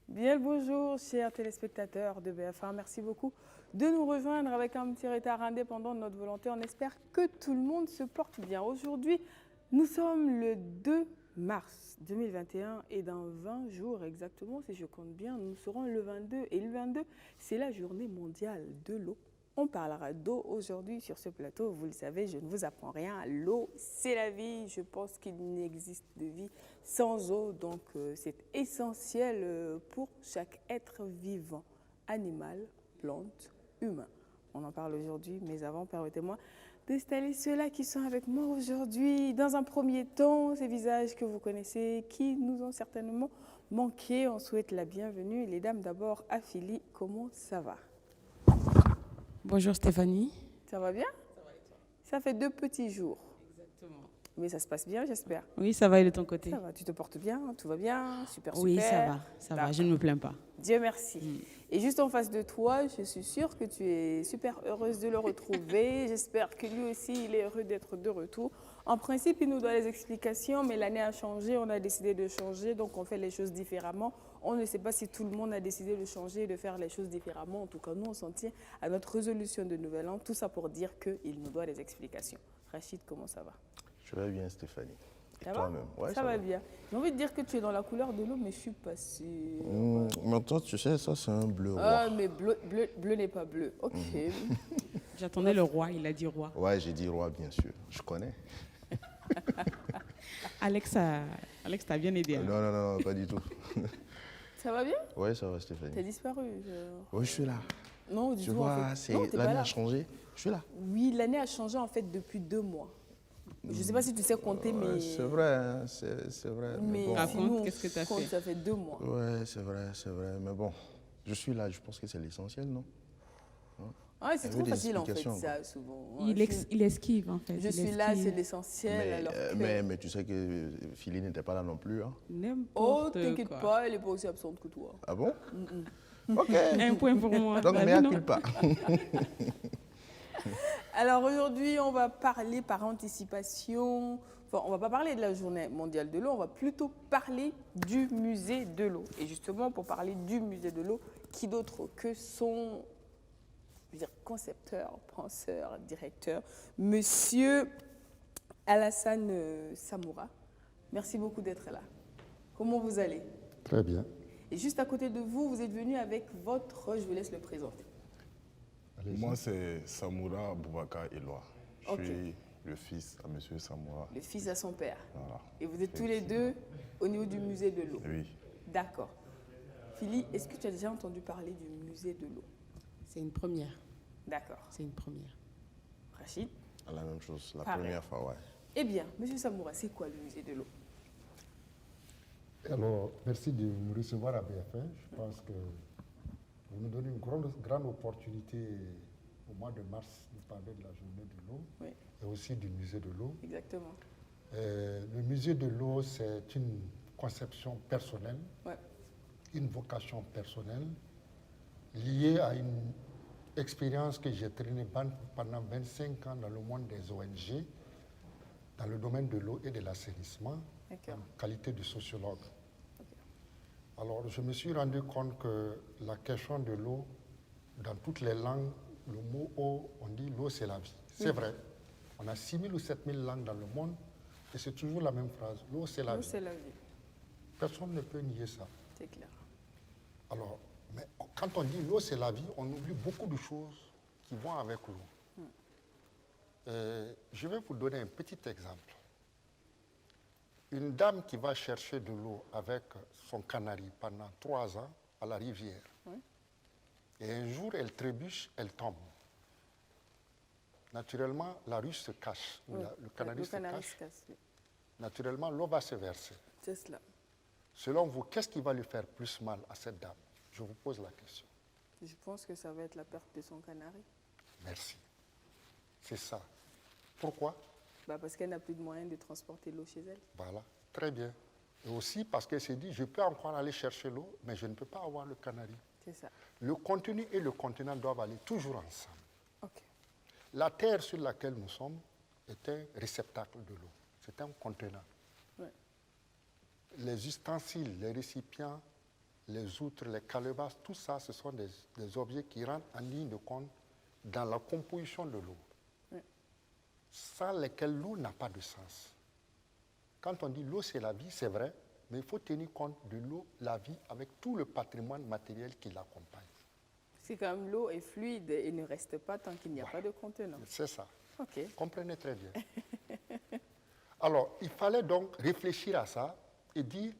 Bien le bonjour, chers téléspectateurs de BF1. Merci beaucoup de nous rejoindre avec un petit retard indépendant de notre volonté. On espère que tout le monde se porte bien. Aujourd'hui, nous sommes le 2 mars 2021 et dans 20 jours exactement, si je compte bien, nous serons le 22. Et le 22, c'est la journée mondiale de l'eau. On parlera d'eau aujourd'hui sur ce plateau. Vous le savez, je ne vous apprends rien. L'eau, c'est la vie. Je pense qu'il n'existe de vie sans eau. Donc, c'est essentiel pour chaque être vivant, animal, plante, humain. On en parle aujourd'hui, mais avant, permettez-moi d'installer ceux-là qui sont avec moi aujourd'hui. Dans un premier temps, ces visages que vous connaissez, qui nous ont certainement manqué. On souhaite la bienvenue. Les dames d'abord, Afili, comment ça va? Bonjour Stéphanie. Ça va bien? Ça va et toi? Ça fait 2 petits jours. Exactement. Mais ça se passe bien, j'espère. Oui, ça va et de ton côté? Ça va, tu te portes bien, tout va bien, super, Oui, super. ça va, je ne me plains pas. Dieu merci. Et juste en face de toi, je suis sûre que tu es super heureuse de le retrouver. J'espère que lui aussi, il est heureux d'être de retour. En principe, il nous doit les explications, mais l'année a changé, on a décidé de changer, donc on fait les choses différemment. On ne sait pas si tout le monde a décidé de changer et de faire les choses différemment. En tout cas, nous, on s'en tient à notre résolution de Nouvel An. Tout ça pour dire qu'il nous doit des explications. Rachid, comment ça va? Je vais bien, Stéphanie. Et Ça va? toi-même? Ouais, ça va bien. J'ai envie de dire que tu es dans la couleur de l'eau, mais je suis pas sûre. Mais toi, tu sais, ça, c'est un bleu roi. Ah, mais bleu n'est pas bleu. Ok. J'attendais le roi, il a dit roi. Ouais, j'ai dit roi, bien sûr. Je connais. Alex t'a bien aidé. Hein? Non, pas du tout. Ça va bien? Ouais, ça va, Stéphanie. T'as disparu. Oui, je suis là. Non, du Tu tout. vois, En fait. Non, t'es pas l'année là. a changé. Je suis là. Oui, l'année a changé en fait depuis 2 mois. Je ne sais pas si tu sais compter, mais. Ouais, c'est vrai, hein, c'est vrai. Mais bon. si nous, qu'est-ce que t'as compte, fait? ça fait 2 mois. Ouais, c'est vrai. Mais bon, je suis là. Je pense que c'est l'essentiel, non? Ah, c'est Il y trop avait des facile en fait, explications, ça, souvent. Il esquive en fait. Je suis là, c'est l'essentiel. Mais tu sais que Philly n'était pas là non plus. Hein? Oh, N'importe t'inquiète quoi. pas, elle n'est pas aussi absente que toi. Ah bon? Ok. Un point pour moi. Donc, T'as mea vu, non? culpa. Alors aujourd'hui, on va parler par anticipation. Enfin, on ne va pas parler de la journée mondiale de l'eau, on va plutôt parler du musée de l'eau. Et justement, pour parler du musée de l'eau, qui d'autre que son concepteur, penseur, directeur, monsieur Alassane Samoura. Merci beaucoup d'être là. Comment vous allez? Très bien. Et juste à côté de vous, vous êtes venu avec votre... Je vous laisse le présenter. Allez-y. Moi, c'est Samoura Boubacar Eloi. Je Ok. suis le fils à M. Samoura. Le fils à son père. Voilà. Et vous êtes tous les deux au niveau du musée de l'eau. Oui. D'accord. Philly, est-ce que tu as déjà entendu parler du musée de l'eau? C'est une première. D'accord. C'est une première. Rachid? La même chose, la Pareil. première fois, ouais. Eh bien, monsieur Samoura, c'est quoi le musée de l'eau? Alors, merci de nous recevoir à BF1. Je pense que vous nous donnez une grande opportunité au mois de mars de parler de la journée de l'eau Oui, et aussi du musée de l'eau. exactement. Le musée de l'eau, c'est une conception personnelle, Ouais. une vocation personnelle liée à une expérience que j'ai traînée pendant 25 ans dans le monde des ONG, dans le domaine de l'eau et de l'assainissement, D'accord. en qualité de sociologue. Alors, je me suis rendu compte que la question de l'eau, dans toutes les langues, le mot eau, on dit l'eau, c'est la vie. C'est vrai. On a 6 000 ou 7 000 langues dans le monde et c'est toujours la même phrase. L'eau, c'est la L'eau, vie. c'est la vie. Personne ne peut nier ça. C'est clair. Alors, mais quand on dit l'eau, c'est la vie, on oublie beaucoup de choses qui vont avec l'eau. Je vais vous donner un petit exemple. Une dame qui va chercher de l'eau avec son canari pendant 3 ans à la rivière. Oui. Et un jour, elle trébuche, elle tombe. Naturellement, la ruche se cache, ou Oui. le canari Le se canari cache. se casse, oui. Naturellement, l'eau va se verser. C'est cela. Selon vous, qu'est-ce qui va lui faire plus mal à cette dame? Je vous pose la question. Je pense que ça va être la perte de son canari. Merci. C'est ça. Pourquoi? Parce qu'elle n'a plus de moyens de transporter l'eau chez elle. Voilà, très bien. Et aussi parce qu'elle s'est dit, je peux encore aller chercher l'eau, mais je ne peux pas avoir le canari. C'est ça. Le contenu et le contenant doivent aller toujours ensemble. Ok. La terre sur laquelle nous sommes est un réceptacle de l'eau. C'est un contenant. Ouais. Les ustensiles, les récipients, les outres, les calebasses, tout ça, ce sont des objets qui rentrent en ligne de compte dans la composition de l'eau, sans lesquels l'eau n'a pas de sens. Quand on dit l'eau c'est la vie, c'est vrai, mais il faut tenir compte de l'eau, la vie, avec tout le patrimoine matériel qui l'accompagne. C'est quand même l'eau est fluide et ne reste pas tant qu'il n'y a pas de contenant. C'est ça. Ok. Comprenez très bien. Alors, il fallait donc réfléchir à ça et dire,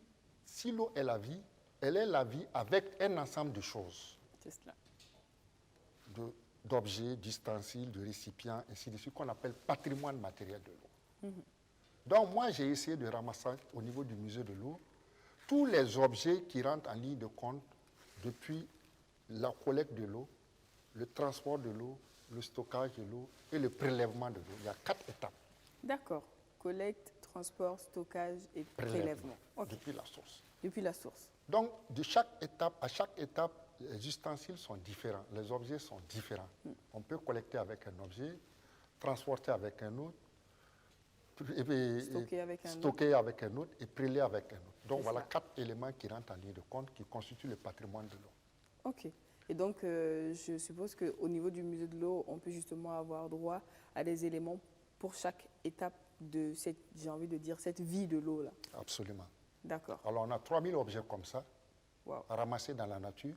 si l'eau est la vie, elle est la vie avec un ensemble de choses, C'est cela. d'objets, d'ustensiles, de récipients, ainsi de suite, qu'on appelle patrimoine matériel de l'eau. Donc moi, j'ai essayé de ramasser au niveau du musée de l'eau tous les objets qui rentrent en ligne de compte depuis la collecte de l'eau, le transport de l'eau, le stockage de l'eau et le prélèvement de l'eau. Il y a 4 étapes. D'accord. Collecte, transport, stockage et prélèvement. Ok. Depuis la source. Depuis la source. Donc, de chaque étape, à chaque étape, les ustensiles sont différents, les objets sont différents. On peut collecter avec un objet, transporter avec un autre, stocker avec un autre et prélever avec un autre. Donc, voilà 4 éléments qui rentrent en ligne de compte, qui constituent le patrimoine de l'eau. Ok. Et donc, je suppose qu'au niveau du musée de l'eau, on peut justement avoir droit à des éléments pour chaque étape de cette, j'ai envie de dire, cette vie de l'eau là. Absolument. D'accord. Alors, on a 3000 objets comme ça, Wow. ramassés dans la nature,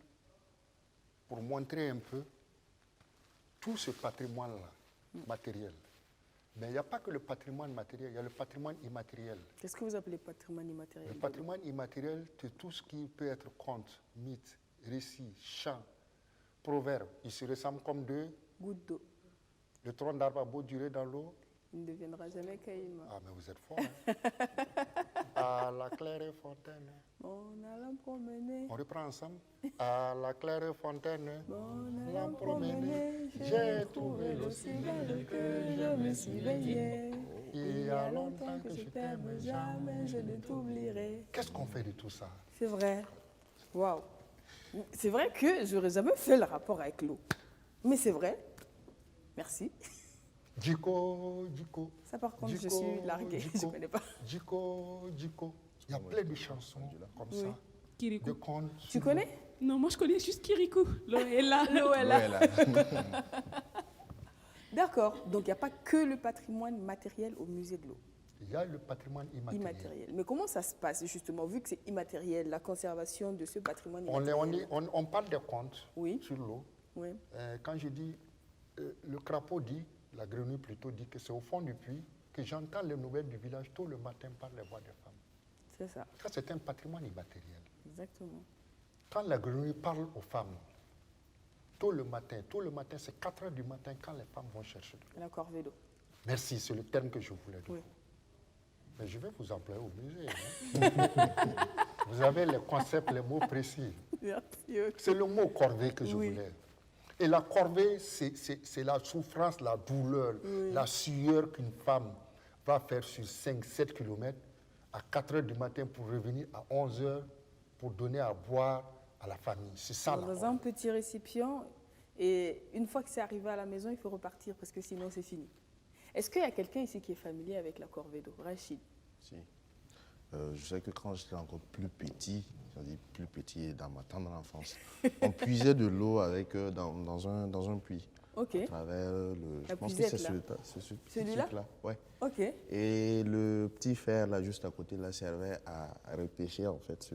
pour montrer un peu tout ce patrimoine-là, matériel. Mais il n'y a pas que le patrimoine matériel, il y a le patrimoine immatériel. Qu'est-ce que vous appelez patrimoine immatériel? Le patrimoine immatériel, c'est tout ce qui peut être conte, mythe, récit, chant, proverbe. Ils se ressemblent comme deux. Goutte d'eau. Le tronc d'arbre a beau durer dans l'eau. Il ne deviendra jamais caïman. Ah, mais vous êtes fort. Hein? À la claire fontaine. On allant promener. On reprend ensemble. À la claire fontaine. On allant promener. J'ai trouvé l'eau si belle que je me suis baigné. Il y a longtemps que je t'aime, jamais je ne t'oublierai. Qu'est-ce qu'on fait de tout ça? C'est vrai. Waouh. C'est vrai que j'aurais jamais fait le rapport avec l'eau. Mais c'est vrai. Merci. Djiko, Djiko. Ça, par contre, je Djiko, suis larguée. Djiko, Je ne connais pas. Djiko, Djiko. Il y a plein de chansons comme ça. Kirikou. De contes. Tu connais? Non, moi je connais juste Kirikou. L'eau est là. L'eau est là. Ouais, là. D'accord. Donc, il n'y a pas que le patrimoine matériel au musée de l'eau. Il y a le patrimoine immatériel. Immatériel. Mais comment ça se passe, justement, vu que c'est immatériel, la conservation de ce patrimoine On immatériel? parle des contes Oui. sur l'eau. Oui. Quand je dis, le crapaud dit, la grenouille plutôt dit que c'est au fond du puits que j'entends les nouvelles du village tôt le matin par les voix des femmes. C'est ça. Ça, c'est un patrimoine immatériel. Exactement. Quand la grenouille parle aux femmes, tôt le matin, c'est 4 heures du matin quand les femmes vont chercher de l'eau. La corvée d'eau. Merci, c'est le terme que je voulais dire. Oui. Mais je vais vous employer au musée. Hein. Vous avez les concepts, les mots précis. Merci. Ok. C'est le mot corvée que je Oui. voulais. Et la corvée, c'est la souffrance, la douleur, la sueur qu'une femme va faire sur 5-7 km à 4 heures du matin pour revenir à 11 heures pour donner à boire à la famille. C'est ça la Dans corvée. un petit récipient, et une fois que c'est arrivé à la maison, il faut repartir parce que sinon c'est fini. Est-ce qu'il y a quelqu'un ici qui est familier avec la corvée d'eau? Rachid? Si. Je sais que quand j'étais encore plus petit, c'est-à-dire plus petit et dans ma tendre enfance, on puisait de l'eau avec dans un puits. Ok. À travers le. La Je pense que puisette, c'est là. celui-là. Celui-là? Ouais. Ok. Et le petit fer là juste à côté là servait à repêcher en fait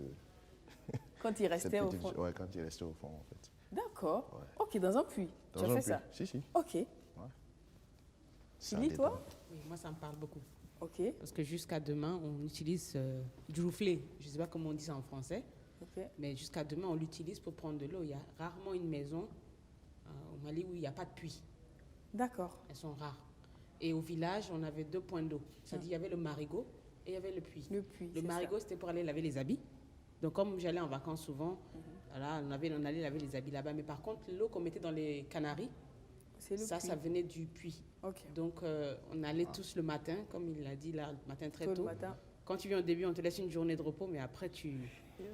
Quand il restait au fond. Ouais, quand il restait au fond en fait. D'accord. Ouais. Ok, dans un puits. Dans Tu as un fait puits. ça? Si, si. Ok. Ça Sylvie, détonne. toi? Oui, moi ça me parle beaucoup. Ok. Parce que jusqu'à demain, on utilise du rouflé. Je ne sais pas comment on dit ça en français. Ok. Mais jusqu'à demain, on l'utilise pour prendre de l'eau. Il y a rarement une maison au Mali où il n'y a pas de puits. D'accord. Elles sont rares. Et au village, on avait 2 points d'eau. C'est-à-dire il y avait le marigot et il y avait le puits. Le puits. Le c'est marigot, c'était pour aller laver les habits. Donc, comme j'allais en vacances souvent, voilà, on allait laver les habits là-bas. Mais par contre, l'eau qu'on mettait dans les Canaries, C'est le ça puits. venait du puits. Ok. Donc, on allait tous le matin, comme il l'a dit là, le matin très Tôt tôt. le matin. Quand tu viens au début, on te laisse une journée de repos, mais après,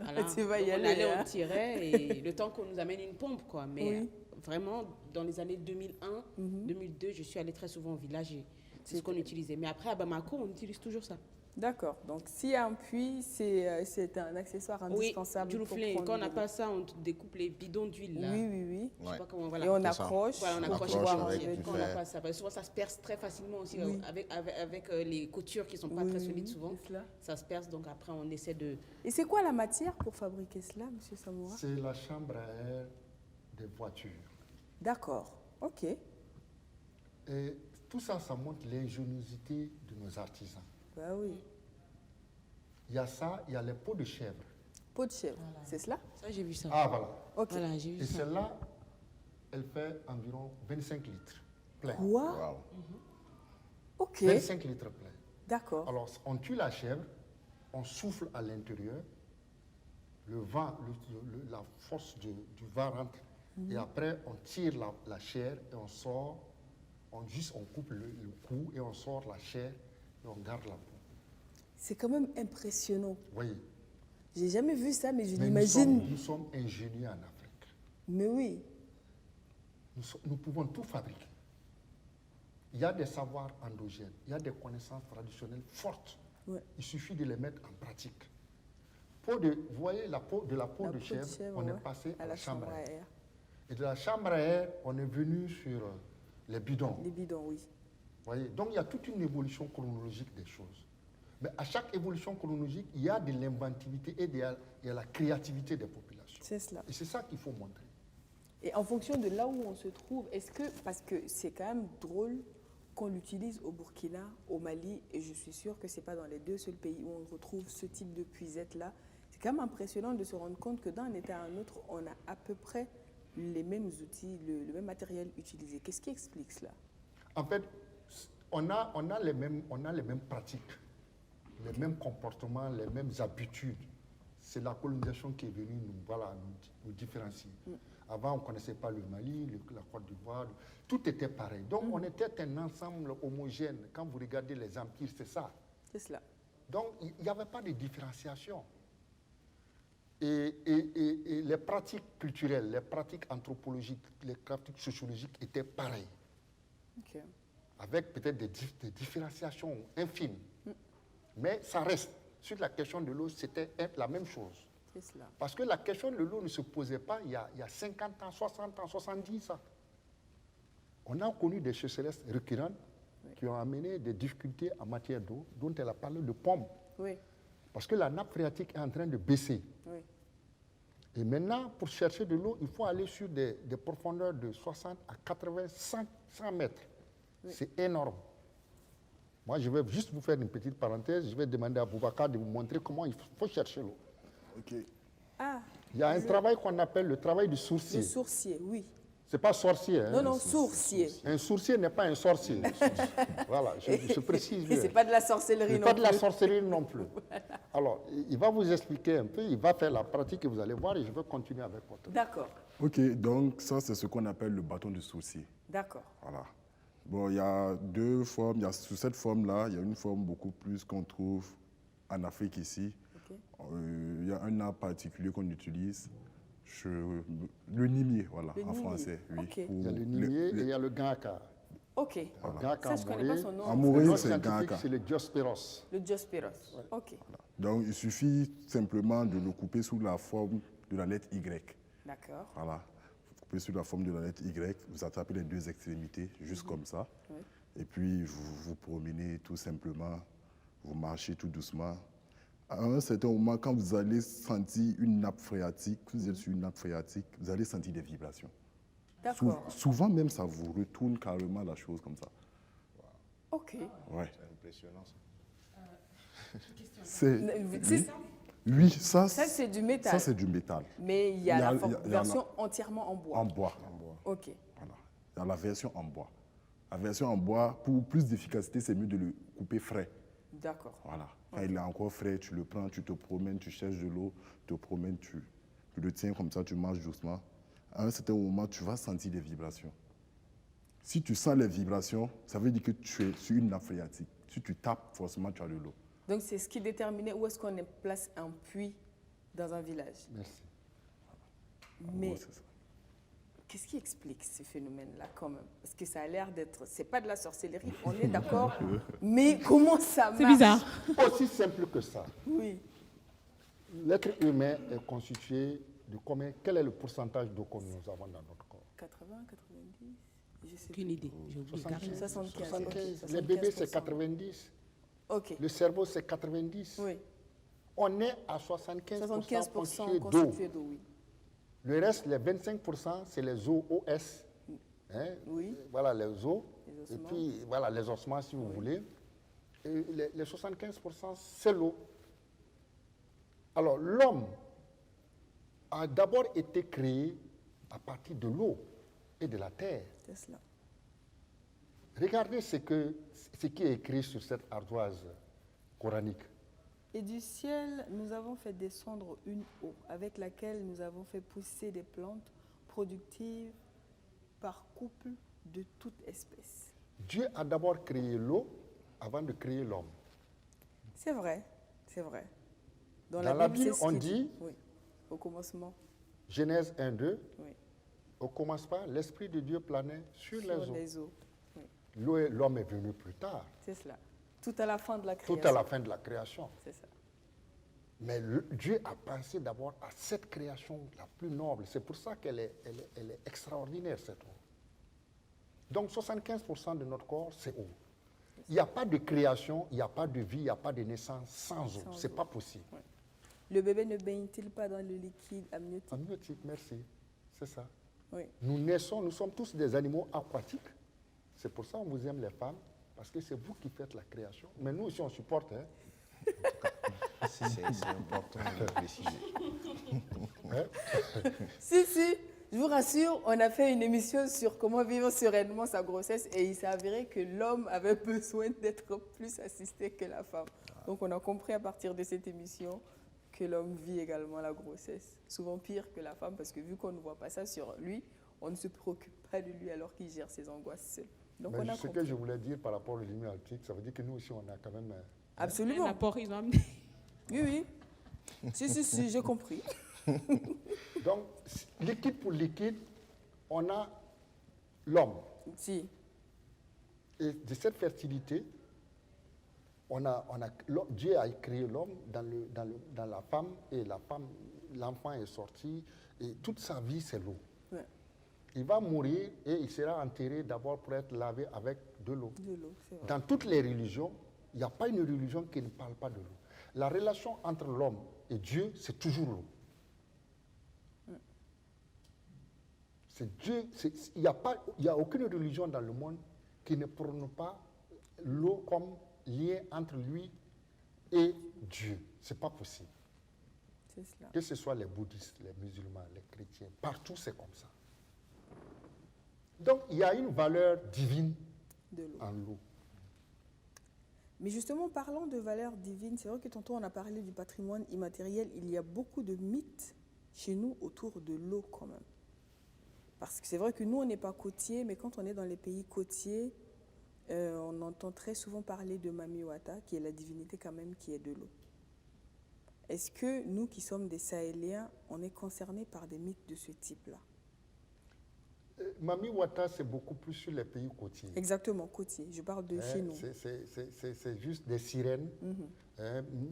voilà. Tu vas y Donc, aller, on allait, hein. on tirait, et le temps qu'on nous amène une pompe, quoi. Mais Oui. vraiment, dans les années 2001, 2002, je suis allée très souvent au village et c'est ce qu'on utilisait. Mais après, à Bamako, on utilise toujours ça. D'accord. Donc, s'il y a un puits, c'est un accessoire indispensable. Oui, pour du prendre quand on de n'a l'eau. pas ça, on te découpe les bidons d'huile, là. Oui, oui, oui. Je sais Ouais. pas comment, voilà. Et on C'est ça. accroche. Voilà, on pour accroche pouvoir avec enlever du quand on fer. n'a pas ça. Parce que souvent, ça se perce très facilement aussi Oui. avec les coutures qui ne sont pas Oui, très oui, solides oui, souvent. c'est cela. Ça se perce, donc après, on essaie de... Et c'est quoi la matière pour fabriquer cela, Monsieur Samoura? C'est la chambre à air des voitures. D'accord. Ok. Et tout ça, ça montre l'ingéniosité de nos artisans. Bah oui. Il y a ça, il y a les peaux de chèvre. Peau de chèvre, c'est cela? Ça, j'ai vu ça. Ah, voilà. Ok. Voilà, j'ai vu Et ça. celle-là, elle fait environ 25 litres plein. Quoi? Waouh. Ok. 25 litres plein. D'accord. Alors, on tue la chèvre, on souffle à l'intérieur, le vent, la force du vent rentre, et après, on tire la chair et on sort, on coupe le cou et on sort la chair et on garde la peau. C'est quand même impressionnant. Vous voyez? J'ai jamais vu ça, mais je Mais l'imagine. nous sommes ingénieux en Afrique. Mais oui. Nous pouvons tout fabriquer. Il y a des savoirs endogènes, il y a des connaissances traditionnelles fortes. Ouais. Il suffit de les mettre en pratique. Vous voyez, la peau La de chèvre, on ouais, est passé à la chambre à air. Et de la chambre à air, on est venu sur les bidons. Les bidons, oui. Vous voyez? Donc il y a toute une évolution chronologique des choses. Mais à chaque évolution chronologique, il y a de l'inventivité et il y a la créativité des populations. C'est cela. Et c'est ça qu'il faut montrer. Et en fonction de là où on se trouve, est-ce que, parce que c'est quand même drôle qu'on l'utilise au Burkina, au Mali, et je suis sûre que ce n'est pas dans les deux seuls pays où on retrouve ce type de puisette-là, c'est quand même impressionnant de se rendre compte que d'un État à un autre, on a à peu près les mêmes outils, le même matériel utilisé. Qu'est-ce qui explique cela? En fait, on a les mêmes pratiques, les mêmes comportements, les mêmes habitudes. C'est la colonisation qui est venue nous différencier. Avant, on ne connaissait pas le Mali, la Côte d'Ivoire, tout était pareil. Donc, on était un ensemble homogène. Quand vous regardez les empires, c'est ça. C'est cela. Donc, il n'y avait pas de différenciation. Et les pratiques culturelles, les pratiques anthropologiques, les pratiques sociologiques étaient pareilles, Ok. avec peut-être des différenciations infimes. Mais ça reste. Sur la question de l'eau, c'était la même chose. C'est cela. Parce que la question de l'eau ne se posait pas il y a 50 ans, 60 ans, 70 ans. On a connu des sécheresses récurrentes qui ont amené des difficultés en matière d'eau, dont elle a parlé de pommes. Oui, Parce que la nappe phréatique est en train de baisser. oui. Et maintenant, pour chercher de l'eau, il faut aller sur des profondeurs de 60 à 80, 100 mètres. C'est énorme. Moi, je vais juste vous faire une petite parenthèse. Je vais demander à Boubacar de vous montrer comment il faut chercher l'eau. Ok. Ah, Il y a un travail qu'on appelle le travail du sourcier. le sourcier, oui. Ce n'est pas sorcier. Hein. Non, non, sourcier. Un sourcier n'est pas un sorcier. Voilà, je précise Et bien. c'est pas de la sorcellerie C'est non pas de la plus. sorcellerie non plus. Alors, il va vous expliquer un peu, il va faire la pratique et vous allez voir et je vais continuer avec votre. D'accord, Ok, donc ça, c'est ce qu'on appelle le bâton de sourcier. d'accord. Voilà. Bon, il y a deux formes. Sous cette forme-là, il y a une forme beaucoup plus qu'on trouve en Afrique ici. Ok. Il y a un arbre particulier qu'on utilise, le nimier, voilà, Le en nimier. français. Oui, Ok. Il y a le nimier et il y a le gaka. Ok. Le gaka Ça, je ne connais pas son nom. Amoureux, Le nom c'est le scientifique, gaka. c'est le diospéros. Le diospéros. Ok, Donc, il suffit simplement de le couper sous la forme de la lettre Y. d'accord. Voilà. Vous coupez sur la forme de la lettre Y, vous attrapez les deux extrémités, juste comme ça. Oui. Et puis, vous vous promenez tout simplement, vous marchez tout doucement. À un certain moment, quand vous allez sentir une nappe phréatique, vous êtes sur une nappe phréatique, vous allez sentir des vibrations. D'accord. Souvent même, ça vous retourne carrément la chose comme ça. Ok. Ouais. C'est impressionnant ça. C'est- Oui, ça, Ça, c'est du ça, métal. c'est du métal. Mais il y a la il y a version entièrement en bois. En bois. Ok. Voilà. Il y a la version en bois. La version en bois, pour plus d'efficacité, c'est mieux de le couper frais. D'accord. Voilà. Quand il est encore frais, tu le prends, tu te promènes, tu cherches de l'eau, tu te promènes, tu le tiens comme ça, tu marches doucement. À un certain moment, tu vas sentir des vibrations. Si tu sens les vibrations, ça veut dire que tu es sur une nappe phréatique. Si tu tapes, forcément, tu as de l'eau. Donc, c'est ce qui déterminait où est-ce qu'on place un puits dans un village. Merci. En Mais gros, c'est ça. qu'est-ce qui explique ce phénomène-là quand même? Parce que ça a l'air d'être... C'est pas de la sorcellerie, on est d'accord. Mais comment ça marche? C'est bizarre. Aussi simple que ça. Oui. L'être humain est constitué de combien? Quel est le pourcentage d'eau que nous avons dans notre corps? 80, 90, je sais Aucune idée. J'ai oublié. 75. 75. 75. Les bébés, c'est 90. Ok. Le cerveau, c'est 90. Oui. On est à 75%, 75% constitué d'eau. constitué d'eau, oui. Le reste, les 25%, c'est les OS. Hein? Oui. Voilà, les os. Les Et ossements. puis, voilà, les ossements, si vous voulez. Et les 75%, c'est l'eau. Alors, l'homme a d'abord été créé à partir de l'eau et de la terre. C'est cela. Regardez ce qui est écrit sur cette ardoise coranique. Et du ciel, nous avons fait descendre une eau avec laquelle nous avons fait pousser des plantes productives par couple de toute espèce. Dieu a d'abord créé l'eau avant de créer l'homme. C'est vrai, c'est vrai. Dans la Bible, c'est ce on qui dit- Oui, au commencement, Genèse 1, 2, oui. au commencement, l'Esprit de Dieu planait sur les eaux. les eaux. Oui, L'homme est venu plus tard, c'est cela. Tout à la fin de la création. tout à la fin de la création. C'est ça. Mais Dieu a pensé d'abord à cette création la plus noble. C'est pour ça qu'elle est extraordinaire, cette eau. Donc 75% de notre corps, c'est eau. Il n'y a pas de création, il n'y a pas de vie, il n'y a pas de naissance sans eau. Sans Ce n'est eau. pas possible. Le bébé ne baigne-t-il pas dans le liquide amniotique? Amniotique, merci. C'est ça. Oui. Nous naissons, nous sommes tous des animaux aquatiques. C'est pour ça qu'on vous aime les femmes, parce que c'est vous qui faites la création. Mais nous aussi, on supporte. Hein. C'est important de le préciser. Si, je vous rassure, on a fait une émission sur comment vivre sereinement sa grossesse et il s'est avéré que l'homme avait besoin d'être plus assisté que la femme. Donc on a compris à partir de cette émission que l'homme vit également la grossesse, souvent pire que la femme parce que vu qu'on ne voit pas ça sur lui, on ne se préoccupe pas de lui alors qu'il gère ses angoisses seul. Donc Mais on a ce que compris. je voulais dire par rapport au limite, ça veut dire que nous aussi, on a quand même... Absolument. L'apport, ils ont amené. Oui. Si, j'ai compris. Donc, liquide pour liquide, on a l'homme. Si. Et de cette fertilité, Dieu a créé l'homme dans la femme, et l'enfant est sorti, et toute sa vie, c'est l'eau. Ouais, Il va mourir et il sera enterré d'abord pour être lavé avec de l'eau. de l'eau, c'est vrai. Dans toutes les religions, il n'y a pas une religion qui ne parle pas de l'eau. La relation entre l'homme et Dieu, c'est toujours l'eau. C'est Dieu. Il n'y a aucune religion dans le monde qui ne prône pas l'eau comme lien entre lui et Dieu. Ce n'est pas possible. C'est cela. Que ce soit les bouddhistes, les musulmans, les chrétiens, partout c'est comme ça. Donc il y a une valeur divine De l'eau. en l'eau. Mais justement, parlant de valeur divine, c'est vrai que tantôt on a parlé du patrimoine immatériel. Il y a beaucoup de mythes chez nous autour de l'eau quand même. Parce que c'est vrai que nous, on n'est pas côtiers, mais quand on est dans les pays côtiers, on entend très souvent parler de Mami Wata, qui est la divinité quand même qui est de l'eau. Est-ce que nous qui sommes des Sahéliens, on est concernés par des mythes de ce type-là? Mami Wata, c'est beaucoup plus sur les pays côtiers. Exactement, côtiers. Je parle de chez nous. C'est juste des sirènes,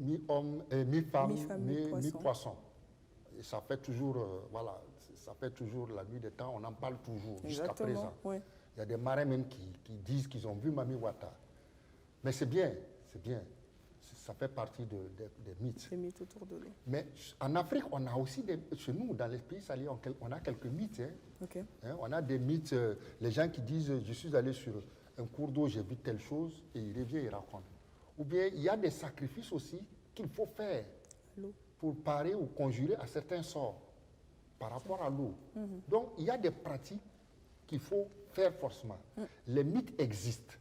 mi-homme, mi-femme, Mi-femme, mi-poisson. mi-poisson. Et ça fait toujours, voilà, ça fait toujours la nuit des temps, on en parle toujours, jusqu'à présent. Oui. Il y a des marins même qui disent qu'ils ont vu Mami Wata. Mais c'est bien, c'est bien. Ça fait partie des mythes. Des mythes autour de l'eau. Mais en Afrique, on a aussi, chez nous, dans les pays salés, on a quelques mythes. Hein. Ok. Hein, on a des mythes, les gens qui disent je suis allé sur un cours d'eau, j'ai vu telle chose, et il revient et raconte. Ou bien il y a des sacrifices aussi qu'il faut faire L'eau. pour parer ou conjurer à certains sorts par rapport à l'eau. Donc il y a des pratiques qu'il faut faire forcément. Les mythes existent.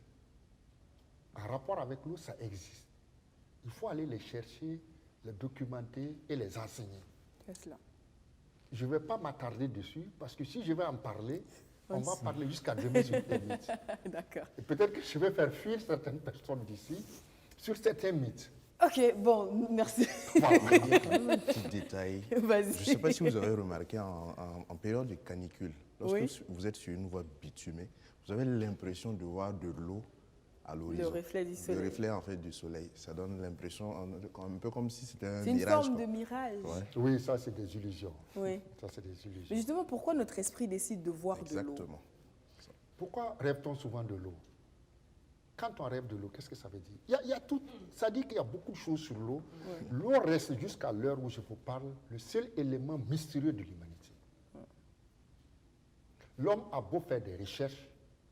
En rapport avec l'eau, ça existe. il faut aller les chercher, les documenter et les enseigner. C'est cela. Je ne vais pas m'attarder dessus parce que si je vais en parler, on va Aussi. parler jusqu'à demain sur des mythes. D'accord. Et peut-être que je vais faire fuir certaines personnes d'ici sur certains mythes. Ok, bon, merci. Voilà. Il y a quand même un petit détail. Vas-y. Je ne sais pas si vous avez remarqué en période de canicule, lorsque Oui. vous êtes sur une voie bitumée, vous avez l'impression de voir de l'eau à l'horizon. Le reflet du soleil. Le reflet en fait du soleil. Ça donne l'impression un peu comme si c'était un C'est une mirage. forme quoi. de mirage. Ouais. Oui, ça c'est des illusions. Oui. Ça c'est des Mais illusions. justement, pourquoi notre esprit décide de voir de l'eau? Exactement. Pourquoi rêve-t-on souvent de l'eau? Quand on rêve de l'eau, qu'est-ce que ça veut dire? Il y a tout, ça dit qu'il y a beaucoup de choses sur l'eau. L'eau reste jusqu'à l'heure où je vous parle le seul élément mystérieux de l'humanité. L'homme a beau faire des recherches,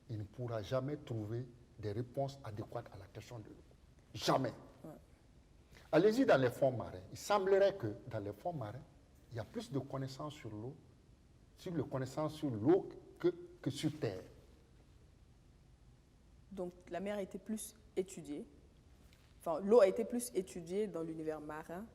il ne pourra jamais trouver des réponses adéquates à la question de l'eau. Jamais. Allez-y dans les fonds marins. Il semblerait que dans les fonds marins, il y a plus de connaissances sur l'eau, que sur Terre. Donc la mer a été plus étudiée. Enfin, l'eau a été plus étudiée dans l'univers marin.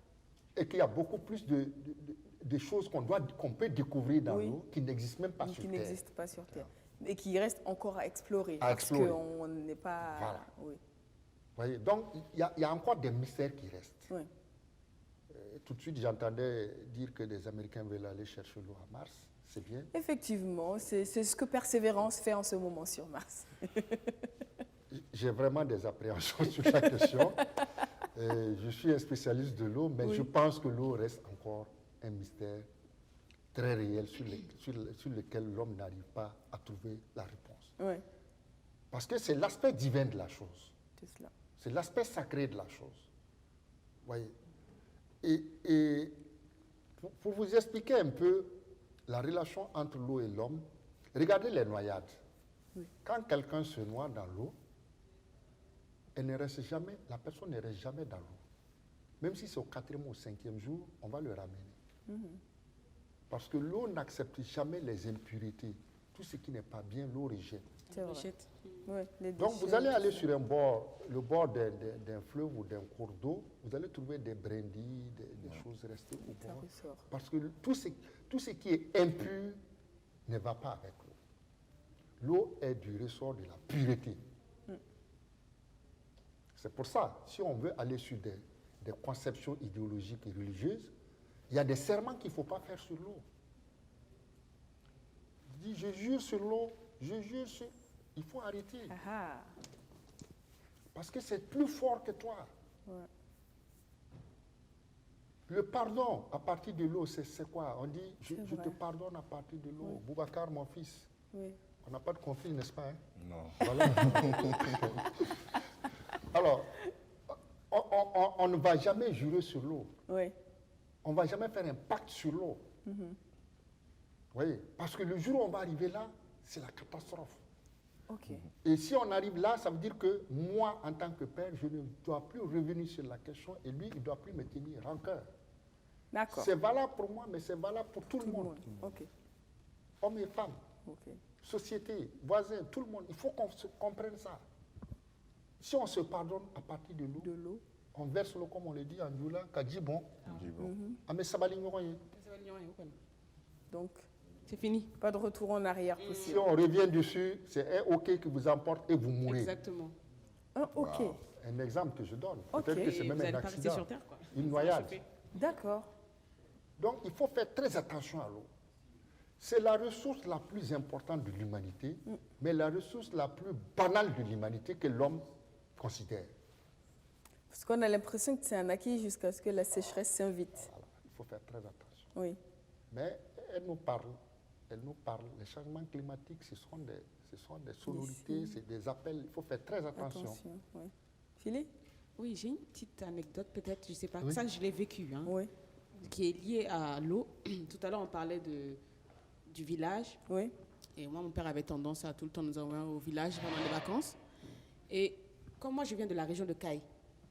Et qu'il y a beaucoup plus de choses qu'on peut découvrir dans Oui. l'eau qui n'existent même pas sur qui Terre. n'existe pas sur Terre. Et qui reste encore à explorer. À parce explorer. qu'on n'est pas... Voilà. Oui. Voyez, donc, il y a encore des mystères qui restent. Oui. Tout de suite, j'entendais dire que des Américains veulent aller chercher l'eau à Mars. C'est bien. Effectivement, c'est ce que Persévérance fait en ce moment sur Mars. J'ai vraiment des appréhensions sur la question. Je suis un spécialiste de l'eau, mais Oui. je pense que l'eau reste encore un mystère très réel sur lequel l'homme n'arrive pas à trouver la réponse. Oui, Parce que c'est l'aspect divin de la chose. c'est cela. C'est l'aspect sacré de la chose. Voyez. Et pour vous expliquer un peu la relation entre l'eau et l'homme, regardez les noyades. Oui. Quand quelqu'un se noie dans l'eau, la personne ne reste jamais dans l'eau. Même si c'est au 4e ou au 5e jour, on va le ramener. Parce que l'eau n'accepte jamais les impuretés. Tout ce qui n'est pas bien, l'eau rejette. C'est vrai. Jette. Oui, les Donc déchets, vous allez tout aller ça. sur le bord d'un fleuve ou d'un cours d'eau, vous allez trouver des brindilles, des choses restées au Ça bord. ressort. Parce que tout ce qui est impur ne va pas avec l'eau. L'eau est du ressort de la pureté. C'est pour ça, si on veut aller sur des conceptions idéologiques et religieuses, il y a des serments qu'il ne faut pas faire sur l'eau. Il dit, je jure sur l'eau, je jure sur... Il faut arrêter. Ah ah. Parce que c'est plus fort que toi. Ouais. Le pardon à partir de l'eau, c'est quoi? On dit, je C'est te vrai. pardonne à partir de l'eau. Boubacar, mon fils, Oui. on n'a pas de conflit, n'est-ce pas? Hein? Non. Voilà. Alors, on ne va jamais jurer sur l'eau. Oui. On ne va jamais faire un pacte sur l'eau. Vous voyez? Parce que le jour où on va arriver là, c'est la catastrophe. OK. Et si on arrive là, ça veut dire que moi, en tant que père, je ne dois plus revenir sur la question et lui, il ne doit plus me tenir rancœur. D'accord. C'est valable pour moi, mais c'est valable pour tout le monde. OK. Hommes et femmes, OK. société, voisins, tout le monde. Il faut qu'on comprenne ça. Si on se pardonne à partir de l'eau, De l'eau. on verse l'eau, comme on le dit en Djoula, Kadjibon, Dis bon. Ame Sabali Nyoye. Donc, C'est fini. pas de retour en arrière Si possible. on revient dessus, c'est un OK qui vous emporte et vous mourrez. Exactement. Un OK. Un exemple que je donne. Ok. Peut-être que c'est Et même vous un allez pas rester accident, sur Terre, quoi. une noyade. Ça se fait. D'accord. Donc, il faut faire très attention à l'eau. C'est la ressource la plus importante de l'humanité, mais la ressource la plus banale de l'humanité que l'homme considère. Parce qu'on a l'impression que c'est un acquis jusqu'à ce que la sécheresse s'invite. Voilà, il faut faire très attention. Oui. Mais elle nous parle. Les changements climatiques, ce sont des sonorités, c'est des appels. Il faut faire très attention. Attention. Oui. Philippe? Oui, j'ai une petite anecdote, peut-être, je ne sais pas. Oui. Ça, je l'ai vécu, hein, Oui. qui est liée à l'eau. Tout à l'heure, on parlait du village. Oui. Et moi, mon père avait tendance à tout le temps nous envoyer au village pendant les vacances. Et comme moi, je viens de la région de Caille,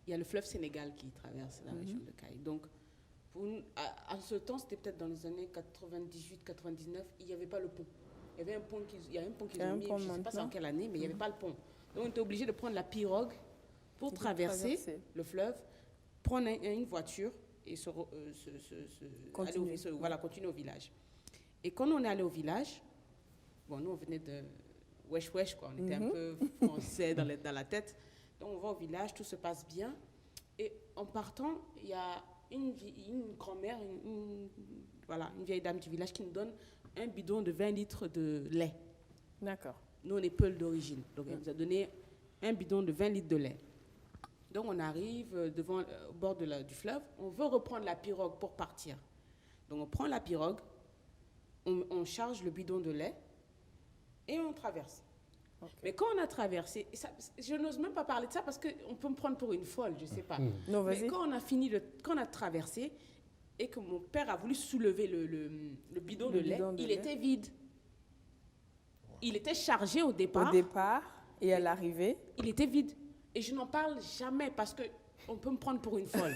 il y a le fleuve Sénégal qui traverse la région de Caille. Donc, à ce temps, c'était peut-être dans les années 98-99, il n'y avait pas le pont. Il y avait un pont qu'ils ont mis, je ne sais pas c'est en quelle année, mais il n'y avait pas le pont. Donc, on était obligé de prendre la pirogue pour traverser le fleuve prendre une voiture et Continuer. continuer au village. Et quand on est allé au village, bon, nous, on venait de wesh wesh, quoi. On était un peu français dans la tête. Donc, on va au village, tout se passe bien. Et en partant, il y a une grand-mère, une vieille dame du village qui nous donne un bidon de 20 litres de lait. D'accord. Nous, on est Peul d'origine. Donc, elle nous a donné un bidon de 20 litres de lait. Donc, on arrive au bord du fleuve. On veut reprendre la pirogue pour partir. Donc, on prend la pirogue, on charge le bidon de lait et on traverse. Ok. Mais quand on a traversé, je n'ose même pas parler de ça parce qu'on peut me prendre pour une folle, je ne sais pas. Non, Mais vas-y. quand on a traversé et que mon père a voulu soulever le bidon Le de lait, bidon de il lait. était vide. Il était chargé au départ. Au départ et à l'arrivée. Il était vide. Et je n'en parle jamais parce qu'on peut me prendre pour une folle.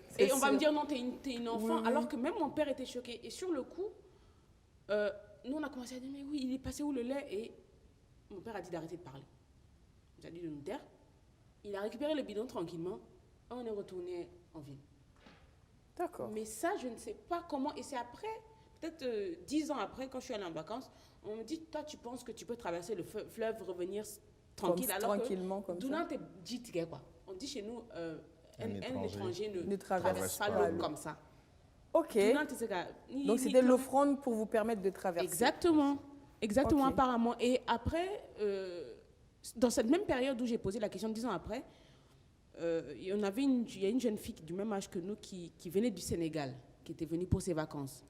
C'est Et on va sûr. me dire, non, t'es une enfant. Oui, oui. Alors que même mon père était choqué. Et sur le coup, nous, on a commencé à dire, mais oui, il est passé où le lait? Et mon père a dit d'arrêter de parler. Il a dit de nous taire. Il a récupéré le bidon tranquillement. Et on est retourné en ville. D'accord. Mais ça, je ne sais pas comment. Et c'est après, peut-être 10 ans après, quand je suis allée en vacances, on me dit, toi, tu penses que tu peux traverser le fleuve, revenir tranquille, alors tranquillement, comme ça. Dunant est dit, quoi. On dit chez nous, un étranger ne ne traverse traverse pas pas l'eau l'eau. comme ça. Ok. Dunant, c'est ça. Donc, c'était l'offrande pour vous permettre de traverser. Exactement. Exactement, Ok. apparemment. Et après, dans cette même période où j'ai posé la question 10 ans après, il y a une jeune fille du même âge que nous qui venait du Sénégal, qui était venue pour ses vacances.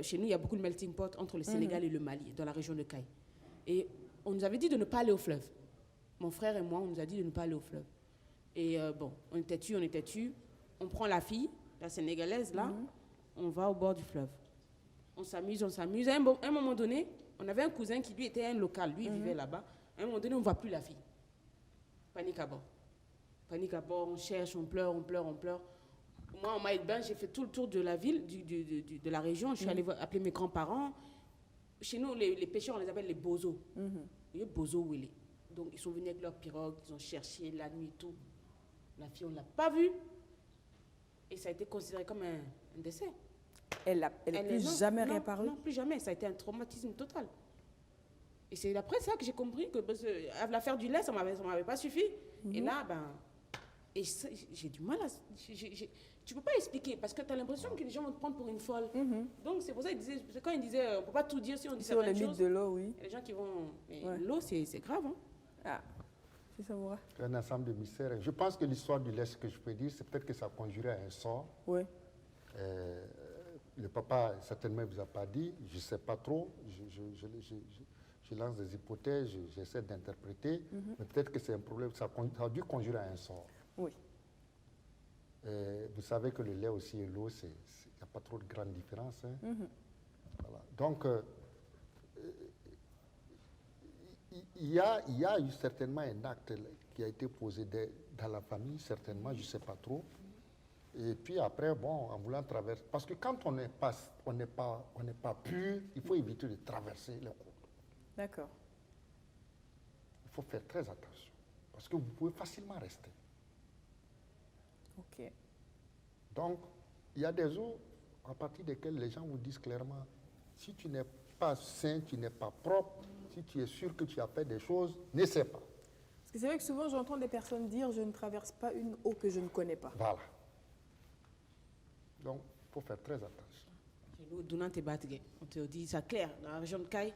Chez nous, il y a beaucoup de melting pot entre le Sénégal et le Mali, dans la région de Caille. Et on nous avait dit de ne pas aller au fleuve. Mon frère et moi, on nous a dit de ne pas aller au fleuve. Et bon, on était tu. On prend la fille, la sénégalaise, là, on va au bord du fleuve. On s'amuse. À un moment donné, on avait un cousin qui, lui, était un local. Lui, il vivait là-bas. À un moment donné, on ne voit plus la fille. Panique à bord. On cherche, on pleure. Moi, en maillot de bain, j'ai fait tout le tour de la ville, de la région. Je suis allée appeler mes grands-parents. Chez nous, les pêcheurs, on les appelle les bozos. Les bozos, où il est. Donc, ils sont venus avec leur pirogue, ils ont cherché la nuit, tout. La fille, on ne l'a pas vue. Et ça a été considéré comme un décès. Elle n'a plus jamais réapparu. Non, plus jamais. Ça a été un traumatisme total. Et c'est après ça que j'ai compris que l'affaire du lait, ça ne m'avait pas suffi. Et là, j'ai du mal à... Tu ne peux pas expliquer parce que tu as l'impression que les gens vont te prendre pour une folle. Donc, c'est pour ça quand ils disaient on ne peut pas tout dire si on dit Sur les certaines mythes choses. de l'eau, oui. Il y a des gens qui vont... Mais Ouais. l'eau, c'est grave. Hein. Ah, c'est ça, moi. C'est un ensemble de mystères. Je pense que l'histoire du lait, ce que je peux dire, c'est peut-être que ça conjurait un sort. Oui. Le papa, certainement, ne vous a pas dit. Je ne sais pas trop. Je lance des hypothèses, j'essaie d'interpréter. Mais peut-être que c'est un problème. Ça a dû conjurer un sort. Oui. Vous savez que le lait aussi et l'eau, il n'y a pas trop de grande différence. Hein. Voilà. Donc, il y a eu certainement un acte qui a été posé dans la famille, certainement, je ne sais pas trop. Et puis après, bon, en voulant traverser, parce que quand on n'est pas pur, il faut éviter de traverser le cours. D'accord. Il faut faire très attention, parce que vous pouvez facilement rester. Ok. Donc, il y a des eaux à partir desquelles les gens vous disent clairement, si tu n'es pas sain, tu n'es pas propre, si tu es sûr que tu as fait des choses, n'essaie pas. Parce que c'est vrai que souvent, j'entends des personnes dire « je ne traverse pas une eau que je ne connais pas Voilà. Donc, il faut faire très attention. Chez nous, Dunant est batgué. On te dit ça clair. Dans la région de Caille,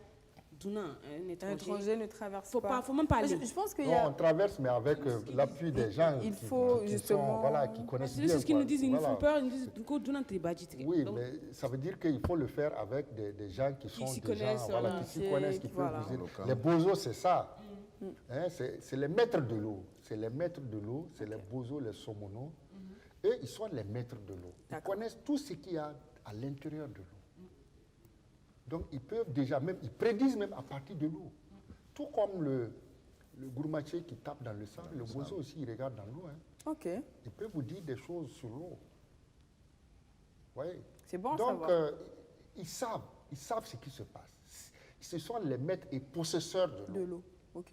Dunant, un ». Un étranger. étranger ne traverse pas. Faut même pas aller. Je pense qu'il y Non, a... on traverse, mais avec l'appui des gens Il faut justement- qui connaissent C'est bien. ce qu'ils quoi. nous disent, ils nous Voilà. font peur, ils nous disent, du coup, Dunant est batgué. Oui, Donc, mais ça veut dire qu'il faut le faire avec des gens qui sont s'y des connaissent, gens voilà. qui s'y connaissent, qui Voilà. peuvent vous aider. Local. Les bozos, c'est ça. Hein, c'est les maîtres de l'eau. C'est les maîtres de l'eau, c'est les bozos, les somonos. Eux, ils sont les maîtres de l'eau. Ils D'accord. connaissent tout ce qu'il y a à l'intérieur de l'eau. Donc, ils peuvent déjà même, ils prédisent même à partir de l'eau. Tout comme le gourmatier qui tape dans le sable, le bozo aussi, il regarde dans l'eau. Hein. Ok. Il peut vous dire des choses sur l'eau. Vous voyez? C'est bon à Donc, savoir. ils savent ce qui se passe. Ce sont les maîtres et possesseurs de De l'eau. l'eau. Ok.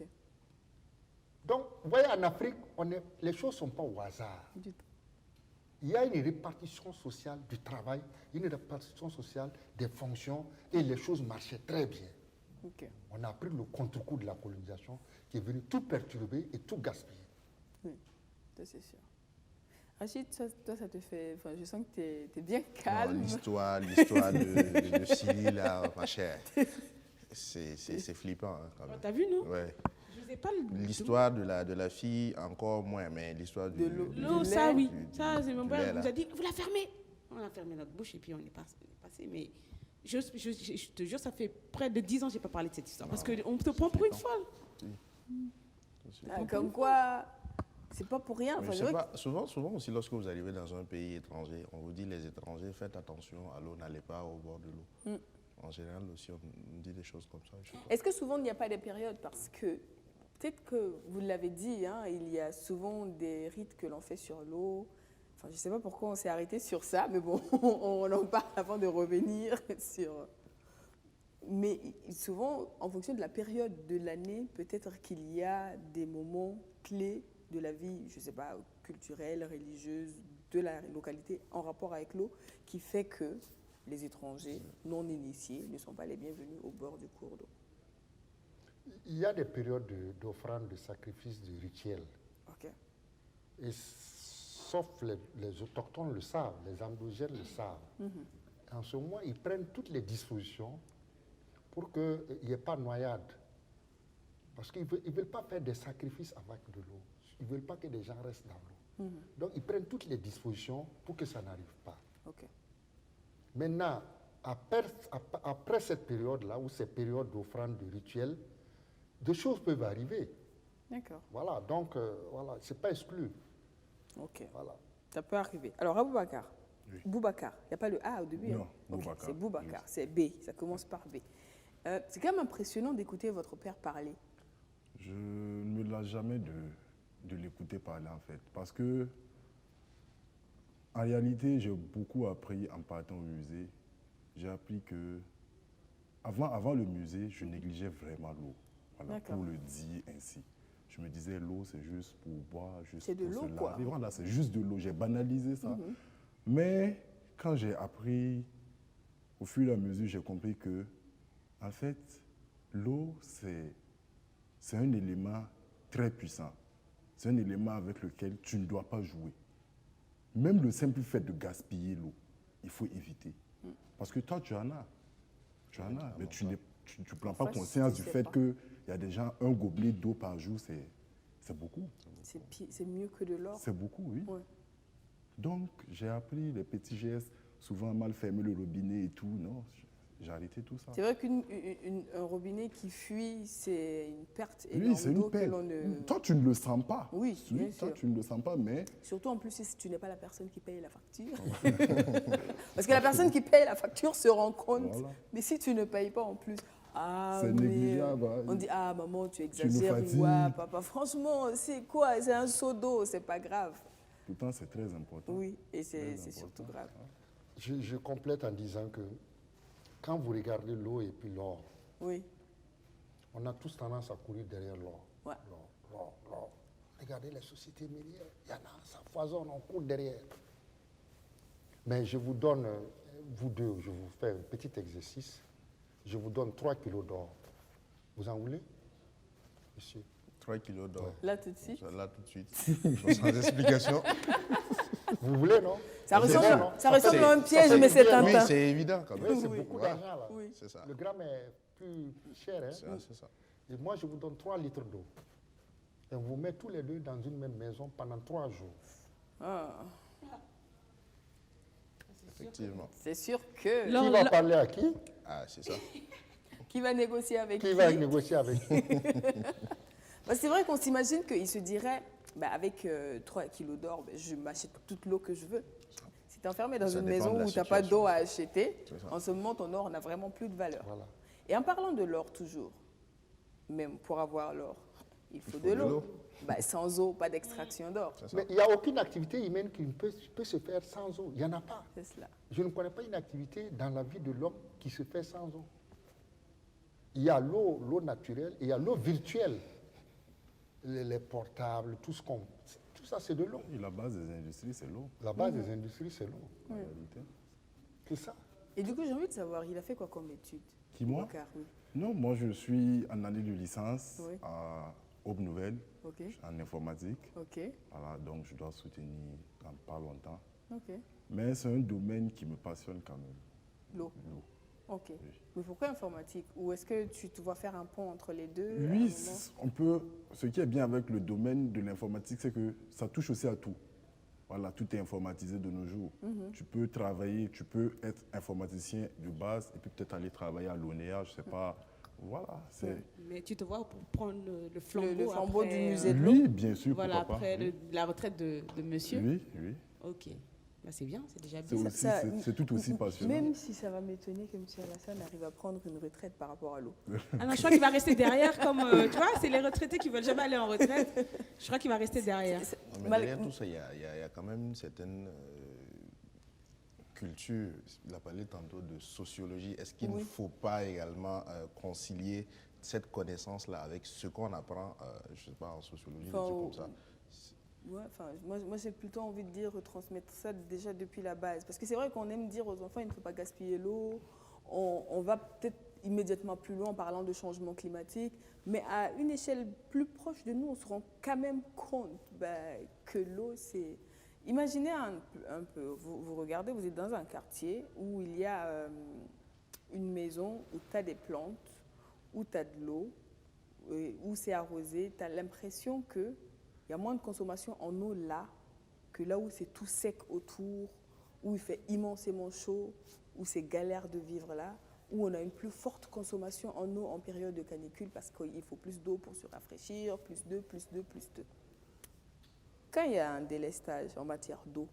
Donc, vous voyez, en Afrique, les choses ne sont pas au hasard. Du tout. il y a une répartition sociale du travail, une répartition sociale des fonctions, et les choses marchaient très bien. Ok. On a pris le contre-coup de la colonisation qui est venu tout perturber et tout gaspiller. Oui, ça c'est sûr. Rachid, toi, ça te fait... Enfin, je sens que tu es bien calme. Non, l'histoire de Sili, là, ma chère, c'est flippant, hein, quand même. T'as vu, non? Ouais. Je vous ai pas le... L'histoire de la fille, encore moins, mais l'histoire De l'eau. L'eau, Du ça, lait. oui. du- Ça, c'est mon du père lait, nous là. a dit, vous la fermez. On a fermé notre bouche et puis on est passé. Mais je te jure, ça fait près de 10 ans que je n'ai pas parlé de cette histoire. Parce qu'on te prend pour une folle. Ah, comme quoi, c'est pas pour rien. Mais Enfin, je c'est sais vrai pas, souvent aussi, lorsque vous arrivez dans un pays étranger, on vous dit les étrangers, faites attention à l'eau, n'allez pas au bord de l'eau. En général aussi, on dit des choses comme ça. Je sais pas. Est-ce que souvent il n'y a pas des périodes parce que peut-être que vous l'avez dit, hein, il y a souvent des rites que l'on fait sur l'eau. Enfin, je ne sais pas pourquoi on s'est arrêté sur ça, mais bon, on en parle avant de revenir sur. Mais souvent, en fonction de la période de l'année, peut-être qu'il y a des moments clés de la vie, je ne sais pas, culturelle, religieuse, de la localité en rapport avec l'eau, qui fait que les étrangers non initiés ne sont pas les bienvenus au bord du cours d'eau. Il y a des périodes d'offrande, de sacrifices, de rituels. Ok. Et sauf les autochtones le savent, les endogènes le savent. En ce moment, ils prennent toutes les dispositions pour qu'il n'y ait pas de noyade. Parce qu'ils ne veulent pas faire des sacrifices avec de l'eau. Ils ne veulent pas que des gens restent dans l'eau. Donc, ils prennent toutes les dispositions pour que ça n'arrive pas. Ok. Maintenant, après cette période-là, ou ces périodes d'offrande, de rituels, des choses peuvent arriver. D'accord. Voilà, donc, voilà, ce n'est pas exclu. Ok. Voilà. Ça peut arriver. Alors, Aboubacar. Boubacar. Il n'y a pas le A au début. Non, hein? Ok, Boubacar. c'est Boubacar. C'est B. Ça commence par B. C'est quand même impressionnant d'écouter votre père parler. Je ne me lasse jamais de l'écouter parler, en fait. Parce que, en réalité, j'ai beaucoup appris en partant au musée. J'ai appris que, avant le musée, je négligeais vraiment l'eau. Voilà, D'accord. pour le dire ainsi. Je me disais, l'eau, c'est juste pour boire, juste C'est de pour l'eau, se quoi. laver. Voilà, c'est juste de l'eau. J'ai banalisé ça. Mais quand j'ai appris, au fur et à mesure, j'ai compris que, en fait, l'eau, c'est un élément très puissant. C'est un élément avec lequel tu ne dois pas jouer. Même le simple fait de gaspiller l'eau, il faut éviter. Parce que toi, tu en as. Tu en as, mais tu ne prends pas Parfois, conscience tu du sais fait pas. qu'il y a des gens, un gobelet d'eau par jour, c'est beaucoup. C'est mieux que de l'or. C'est beaucoup, oui. Ouais. Donc, j'ai appris les petits gestes, souvent mal fermer le robinet et tout. Non, j'ai arrêté tout ça. C'est vrai qu'un robinet qui fuit, c'est une perte Oui, énorme c'est une d'eau que perte. l'on ne... Toi, tu ne le sens pas. Oui, bien toi, sûr. tu ne le sens pas, mais Surtout en plus si tu n'es pas la personne qui paye la facture. Parce que la personne qui paye la facture se rend compte. Voilà. Mais si tu ne payes pas en plus, ah, C'est mais, négligeable, hein. on dit, ah maman, tu nous exagères. fatigues. Ouais, papa, franchement, c'est quoi? C'est un seau d'eau, c'est pas grave. pourtant, c'est très important. Oui, et c'est Très surtout important. grave. Je complète en disant que quand vous regardez l'eau et puis l'or, Oui, on a tous tendance à courir derrière l'or. ouais. L'or. Regardez les sociétés minières, il y en a, ça foisonne, on court derrière. Mais je vous donne, vous deux, je vous fais un petit exercice. Je vous donne 3 kilos d'or. Vous en voulez, monsieur? 3 kilos d'or. Là tout de suite. Là, tout de suite. Sans explication. Vous voulez, non? Ça C'est ressemble, bon, non? ça ressemble fait- à un ça piège, fait mais du c'est bien. Oui, tentant. c'est évident quand même. Oui, c'est Oui. beaucoup Ouais. d'argent, là. Oui. C'est ça. Le gramme est plus cher, hein? C'est ça. Et moi, je vous donne 3 litres d'eau. Et on vous met tous les deux dans une même maison pendant 3 jours. Ah, Effectivement. c'est sûr que... Là, Qui va parler à qui? Ah, c'est ça. Qui va négocier avec qui? Qui va négocier avec qui? Bah, c'est vrai qu'on s'imagine qu'il se dirait, bah, avec 3 kilos d'or, bah, je m'achète toute l'eau que je veux. Si tu es enfermé dans Ça une dépend maison de la où tu n'as pas situation. d'eau à acheter, C'est ça. en ce moment, ton or n'a vraiment plus de valeur. Voilà. Et en parlant de l'or toujours, même pour avoir l'or, il faut de de l'eau. l'eau. Bah, sans eau, pas d'extraction d'or. C'est ça. Mais il n'y a aucune activité humaine qui peut se faire sans eau. Il n'y en a pas. C'est cela. Je ne connais pas une activité dans la vie de l'homme qui se fait sans eau. Il y a l'eau naturelle et il y a l'eau virtuelle. Les portables, tout ça, c'est de l'eau. Et la base des industries, c'est l'eau. La base des industries, c'est l'eau. En réalité. C'est ça. Et du coup, j'ai envie de savoir, il a fait quoi comme étude? Qui, moi? Boubacar, oui. Non, moi, je suis en année de licence Oui. à Aube Nouvelle, Ok, en informatique. ok, Voilà, donc je dois soutenir dans pas longtemps. ok. Mais c'est un domaine qui me passionne quand même. L'eau. L'eau. Ok. Oui. Mais pourquoi informatique? Ou est-ce que tu te vois faire un pont entre les deux à un Oui, moment? on peut. Ce qui est bien avec le domaine de l'informatique, c'est que ça touche aussi à tout. Voilà, tout est informatisé de nos jours. Tu peux travailler, tu peux être informaticien de base et puis peut-être aller travailler à l'ONEA, je sais pas. Voilà, c'est. Mais tu te vois pour prendre le flambeau, Le flambeau après, du musée de l'eau. Oui, bien sûr, Voilà, pourquoi après pas. Oui. la retraite de monsieur. Oui, oui. Ok. Bah, c'est bien, c'est déjà C'est bien. aussi- c'est tout aussi passionnant. Même si ça va m'étonner que M. Alassane arrive à prendre une retraite par rapport à l'eau. Ah non, je crois qu'il va rester derrière comme, tu vois, c'est les retraités qui veulent jamais aller en retraite. Je crois qu'il va rester derrière. Non, mais Mal- derrière tout ça, il y a quand même une certaine culture. Il a parlé tantôt de sociologie. Est-ce qu'il Oui. ne faut pas également concilier cette connaissance-là avec ce qu'on apprend, je ne sais pas, en sociologie, des Enfin, trucs au- comme ça? Ouais, enfin, moi j'ai plutôt envie de dire retransmettre ça déjà depuis la base. Parce que c'est vrai qu'on aime dire aux enfants, il ne faut pas gaspiller l'eau. On va peut-être immédiatement plus loin en parlant de changement climatique. Mais à une échelle plus proche de nous, on se rend quand même compte que l'eau, c'est... Imaginez un peu, vous regardez, vous êtes dans un quartier où il y a une maison où tu as des plantes, où tu as de l'eau, où c'est arrosé. Tu as l'impression que il y a moins de consommation en eau là que là où c'est tout sec autour, où il fait immensément chaud, où c'est galère de vivre là, où on a une plus forte consommation en eau en période de canicule parce qu'il faut plus d'eau pour se rafraîchir, plus d'eau, plus d'eau, plus d'eau. Quand il y a un délestage en matière d'eau,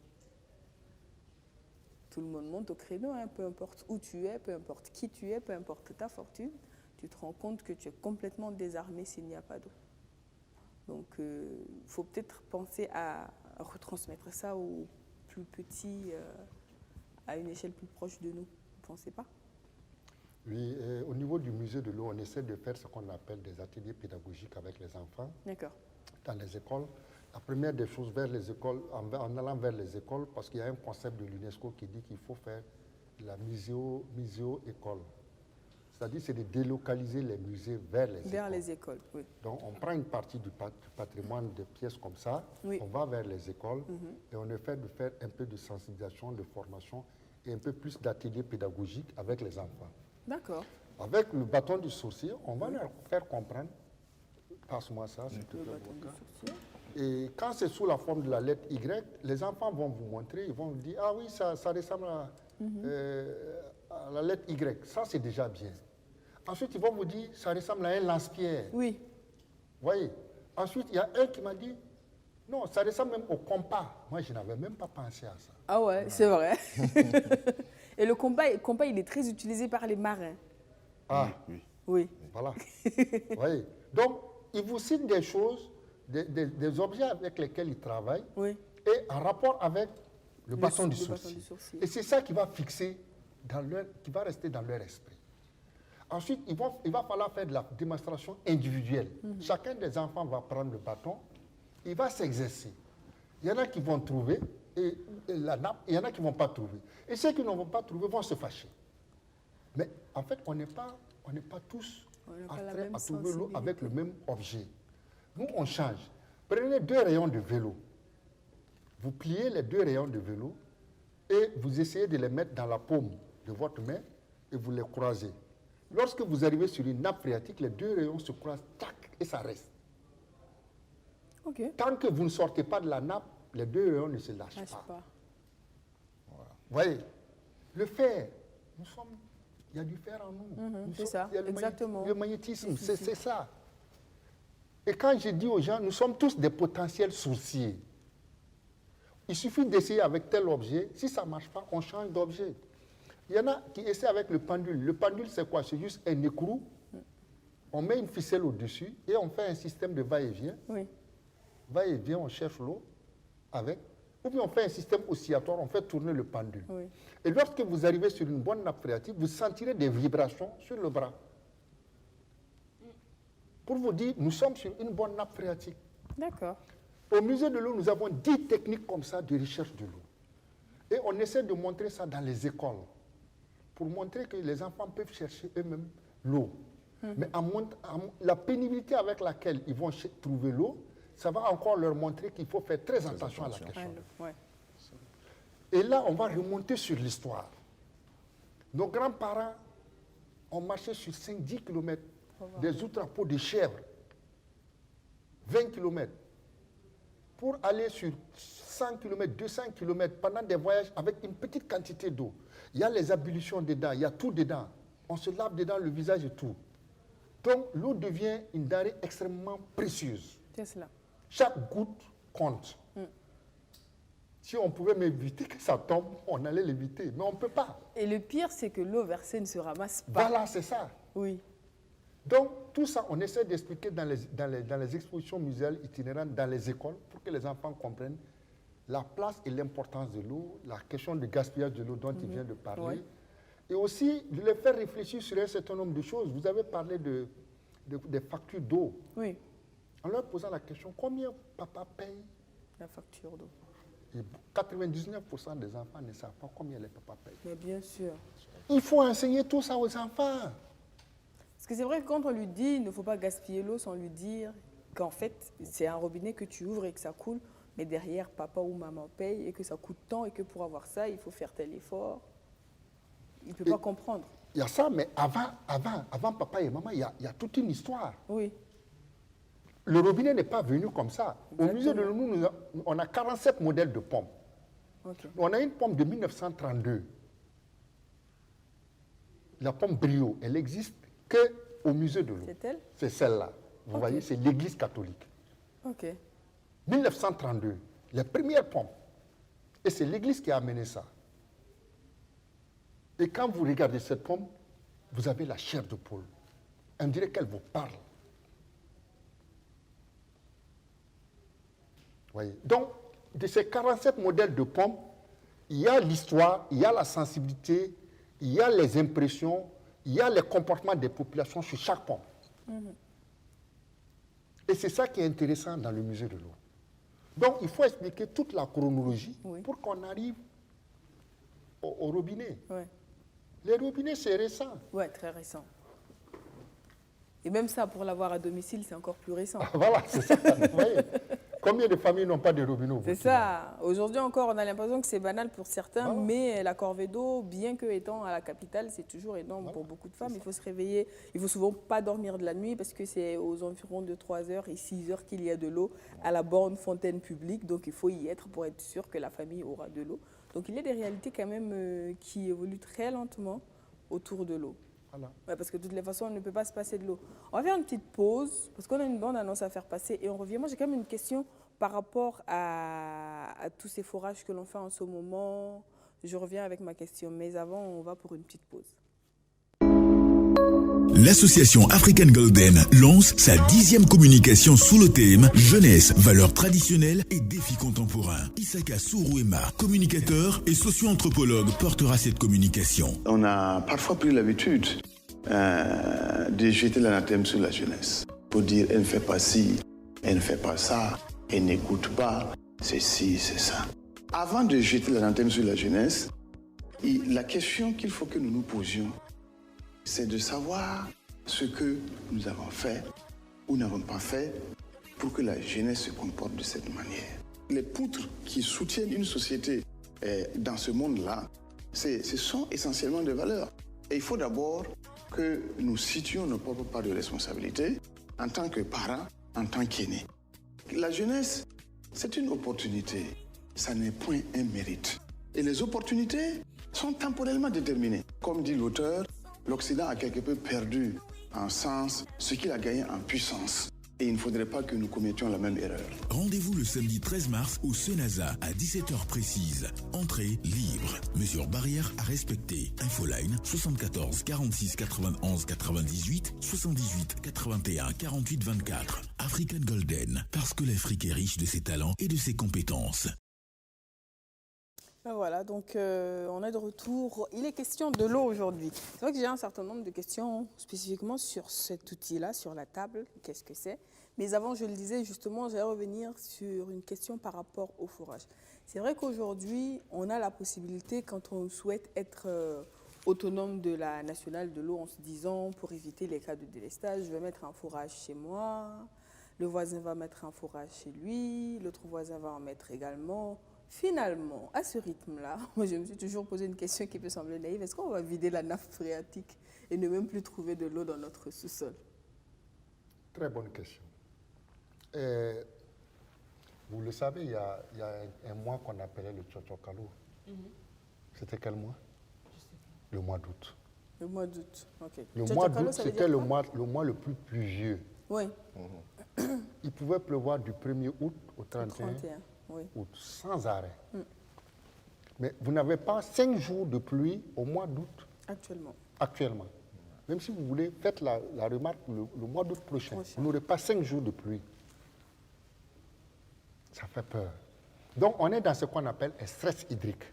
tout le monde monte au créneau, hein, peu importe où tu es, peu importe qui tu es, peu importe ta fortune, tu te rends compte que tu es complètement désarmé s'il n'y a pas d'eau. Donc, il faut peut-être penser à retransmettre ça aux plus petits, à une échelle plus proche de nous. Vous ne pensez pas? Oui, au niveau du musée de l'eau, on essaie de faire ce qu'on appelle des ateliers pédagogiques avec les enfants D'accord. dans les écoles. La première des choses vers les écoles, en allant vers les écoles, parce qu'il y a un concept de l'UNESCO qui dit qu'il faut faire la muséo-école. C'est-à-dire, c'est de délocaliser les musées vers les écoles. Vers les écoles, oui. Donc, on prend une partie du patrimoine de pièces comme ça, Oui. on va vers les écoles et on essaie de faire un peu de sensibilisation, de formation et un peu plus d'ateliers pédagogiques avec les enfants. D'accord. Avec le bâton du sorcier, on va leur faire comprendre. Passe-moi ça, s'il te Le plaît. bâton du Boubacar. sorcier. Et quand c'est sous la forme de la lettre Y, les enfants vont vous montrer, ils vont vous dire, ah oui, ça ressemble à la lettre Y. Ça, c'est déjà bien. Ensuite, ils vont vous dire, ça ressemble à un lance-pierre. Oui. Vous voyez? Ensuite, il y a un qui m'a dit, non, ça ressemble même au compas. Moi, je n'avais même pas pensé à ça. Ah ouais, c'est vrai. Et le compas, il est très utilisé par les marins. Ah, Oui. Oui. voilà. Vous voyez? Donc, ils vous citent des choses, des objets avec lesquels ils travaillent, Oui. et en rapport avec le bâton du bâton sorcier. du sorcier. Et c'est ça qui va fixer, qui va rester dans leur esprit. Ensuite, il va falloir faire de la démonstration individuelle. Chacun des enfants va prendre le bâton, il va s'exercer. Il y en a qui vont trouver la nappe, il y en a qui ne vont pas trouver. Et ceux qui ne vont pas trouver vont se fâcher. Mais en fait, on n'est pas tous On n'a en pas la train même à trouver l'eau avec sensibilité. le même objet. Nous, on change. Prenez 2 rayons de vélo. Vous pliez les 2 rayons de vélo et vous essayez de les mettre dans la paume de votre main et vous les croisez. Lorsque vous arrivez sur une nappe phréatique, les 2 rayons se croisent, tac, et ça reste. Ok. Tant que vous ne sortez pas de la nappe, les 2 rayons ne se lâchent Lâche pas. pas. Vous voyez, le fer, il y a du fer en nous. c'est ça, il y a exactement. Le magnétisme, Si, si, c'est ça. Et quand je dis aux gens, nous sommes tous des potentiels sourciers. Il suffit d'essayer avec tel objet. Si ça ne marche pas, on change d'objet. Il y en a qui essaient avec le pendule. Le pendule, c'est quoi? C'est juste un écrou. On met une ficelle au-dessus et on fait un système de va-et-vient. Oui. Va-et-vient, on cherche l'eau avec. Ou bien on fait un système oscillatoire, on fait tourner le pendule. Oui. Et lorsque vous arrivez sur une bonne nappe phréatique, vous sentirez des vibrations sur le bras. Pour vous dire, nous sommes sur une bonne nappe phréatique. D'accord. Au musée de l'eau, nous avons 10 techniques comme ça de recherche de l'eau. Et on essaie de montrer ça dans les écoles, pour montrer que les enfants peuvent chercher eux-mêmes l'eau. Mais la pénibilité avec laquelle ils vont trouver l'eau, ça va encore leur montrer qu'il faut faire très attention à la question. Ouais. Et là, on va remonter sur l'histoire. Nos grands-parents ont marché sur 5-10 km des outrapeaux de chèvres, 20 km, pour aller sur 100 km, 200 km pendant des voyages avec une petite quantité d'eau. Il y a les ablutions dedans, il y a tout dedans. On se lave dedans le visage et tout. Donc, l'eau devient une denrée extrêmement précieuse. C'est cela. Chaque goutte compte. Si on pouvait m'éviter que ça tombe, on allait l'éviter. Mais on ne peut pas. Et le pire, c'est que l'eau versée ne se ramasse pas. Voilà, c'est ça. Oui. Donc, tout ça, on essaie d'expliquer dans les expositions muséales itinérantes, dans les écoles, pour que les enfants comprennent la place et l'importance de l'eau, la question du gaspillage de l'eau dont il vient de parler. Ouais. Et aussi, de les faire réfléchir sur un certain nombre de choses. Vous avez parlé des factures d'eau. Oui, En leur posant la question, combien papa paye? la facture d'eau. Et 99% des enfants ne savent pas combien les papas payent. Mais bien sûr. Il faut enseigner tout ça aux enfants. Parce que c'est vrai que quand on lui dit il ne faut pas gaspiller l'eau sans lui dire qu'en fait, c'est un robinet que tu ouvres et que ça coule, mais derrière, papa ou maman paye et que ça coûte tant et que pour avoir ça, il faut faire tel effort. Il ne peut pas comprendre. Il y a ça, mais avant papa et maman, il y a toute une histoire. Oui, Le robinet n'est pas venu comme ça. Au Exactement. musée de l'ONU, on a 47 modèles de pompes. ok. On a une pompe de 1932. La pompe Brio, elle n'existe qu'au musée de l'eau. C'est elle? C'est celle-là. Vous Ok. voyez, c'est l'église catholique. Ok. 1932, les premières pompes. Et c'est l'église qui a amené ça. Et quand vous regardez cette pompe, vous avez la chair de poule. On dirait qu'elle vous parle. Voyez. Donc, de ces 47 modèles de pompes, il y a l'histoire, il y a la sensibilité, il y a les impressions, il y a les comportements des populations sur chaque pompe. Et c'est ça qui est intéressant dans le musée de l'eau. Donc, il faut expliquer toute la chronologie Oui. pour qu'on arrive au robinet. Ouais. Les robinets, c'est récent. Ouais, très récent. Et même ça, pour l'avoir à domicile, c'est encore plus récent. Voilà, c'est ça. Vous voyez. Combien de familles n'ont pas de robinet au C'est Burkina? ça. Aujourd'hui encore, on a l'impression que c'est banal pour certains, Voilà. mais la corvée d'eau, bien que étant à la capitale, c'est toujours énorme pour beaucoup de femmes. Il faut se réveiller, il faut souvent pas dormir de la nuit parce que c'est aux environs de 3h et 6h qu'il y a de l'eau à la borne fontaine publique. Donc il faut y être pour être sûr que la famille aura de l'eau. Donc il y a des réalités quand même qui évoluent très lentement autour de l'eau. Voilà. Ouais, parce que de toutes les façons, on ne peut pas se passer de l'eau. On va faire une petite pause, parce qu'on a une bande annonce à faire passer et on revient. Moi, j'ai quand même une question par rapport à tous ces forages que l'on fait en ce moment. Je reviens avec ma question, mais avant, on va pour une petite pause. L'association African Golden lance sa 10e communication sous le thème Jeunesse, valeurs traditionnelles et défis contemporains. Isaka Sourouema, communicateur et socio-anthropologue, portera cette communication. On a parfois pris l'habitude de jeter l'anathème sur la jeunesse. Pour dire, elle ne fait pas ci, elle ne fait pas ça, elle n'écoute pas, c'est ci, c'est ça. Avant de jeter l'anathème sur la jeunesse, la question qu'il faut que nous nous posions, c'est de savoir ce que nous avons fait ou n'avons pas fait pour que la jeunesse se comporte de cette manière. Les poutres qui soutiennent une société dans ce monde-là, ce sont essentiellement des valeurs. Et il faut d'abord que nous situions nos propres parts de responsabilité en tant que parents, en tant qu'aînés. La jeunesse, c'est une opportunité. Ça n'est point un mérite. Et les opportunités sont temporellement déterminées. Comme dit l'auteur, l'Occident a quelque peu perdu en sens ce qu'il a gagné en puissance. Et il ne faudrait pas que nous commettions la même erreur. Rendez-vous le samedi 13 mars au Senaza à 17h précise. Entrée libre. Mesures barrières à respecter. Infoline 74 46 91 98 78 81 48 24. African Golden, parce que l'Afrique est riche de ses talents et de ses compétences. Ben voilà, donc on est de retour. Il est question de l'eau aujourd'hui. C'est vrai que j'ai un certain nombre de questions spécifiquement sur cet outil-là, sur la table. Qu'est-ce que c'est? Mais avant, je le disais, justement, j'allais revenir sur une question par rapport au fourrage. C'est vrai qu'aujourd'hui, on a la possibilité, quand on souhaite être autonome de la nationale de l'eau, en se disant, pour éviter les cas de délestage, je vais mettre un fourrage chez moi, le voisin va mettre un fourrage chez lui, l'autre voisin va en mettre également. Finalement, à ce rythme-là, moi, je me suis toujours posé une question qui peut sembler naïve. Est-ce qu'on va vider la nappe phréatique et ne même plus trouver de l'eau dans notre sous-sol? Très bonne question. Vous le savez, il y a un mois qu'on appelait le Tchotchokalo. C'était quel mois? Le mois d'août. Le mois d'août, ok. Le mois d'août, c'était le mois le plus pluvieux. Oui. Il pouvait pleuvoir du 1er août au 31 oui. août, sans arrêt. Mais vous n'avez pas 5 jours de pluie au mois d'août actuellement. Même si vous voulez, faites la remarque le mois d'août prochain. Vous n'aurez pas 5 jours de pluie. Ça fait peur. Donc, on est dans ce qu'on appelle un stress hydrique.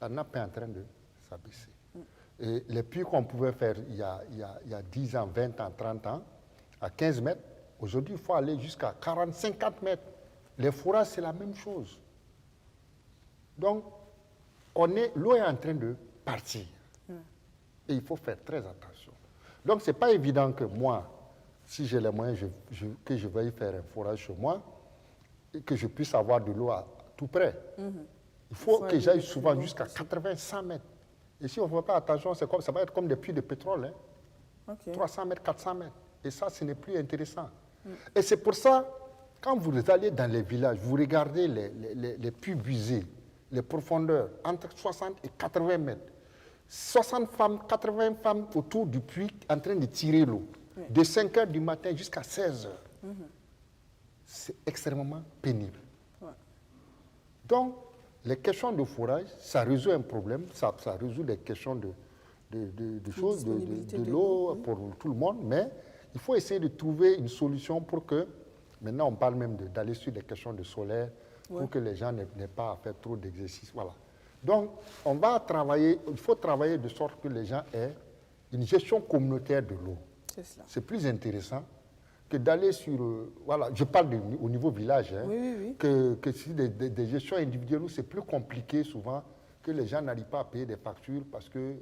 La nappe est en train de s'abaisser. Et les puits qu'on pouvait faire il y a 10 ans, 20 ans, 30 ans, à 15 mètres, aujourd'hui, il faut aller jusqu'à 40, 50 mètres. Les fourrages, c'est la même chose. Donc, l'eau est en train de partir. Et il faut faire très attention. Donc, ce n'est pas évident que moi, si j'ai les moyens, que je veuille faire un forage chez moi, et que je puisse avoir de l'eau à tout près. Il faut que j'aille souvent jusqu'à 80, 100 mètres. Et si on ne fait pas attention, ça va être comme des puits de pétrole. 300 mètres, 400 mètres. Et ça, ce n'est plus intéressant. Et c'est pour ça, quand vous allez dans les villages, vous regardez les puits buisés, les profondeurs, entre 60 et 80 mètres. 60 femmes, 80 femmes autour du puits en train de tirer l'eau. De 5 heures du matin jusqu'à 16 heures. C'est extrêmement pénible. Donc, les questions de fourrage, ça résout un problème, ça résout des questions de choses, de l'eau pour tout le monde, mais il faut essayer de trouver une solution pour que, maintenant on parle même d'aller sur des questions de solaire, pour que les gens n'aient pas à faire trop d'exercices. Voilà. Donc, on va travailler, il faut travailler de sorte que les gens aient une gestion communautaire de l'eau. C'est plus intéressant que d'aller sur... voilà, je parle au niveau village, que si des gestions individuelles où c'est plus compliqué souvent, que les gens n'arrivent pas à payer des factures parce que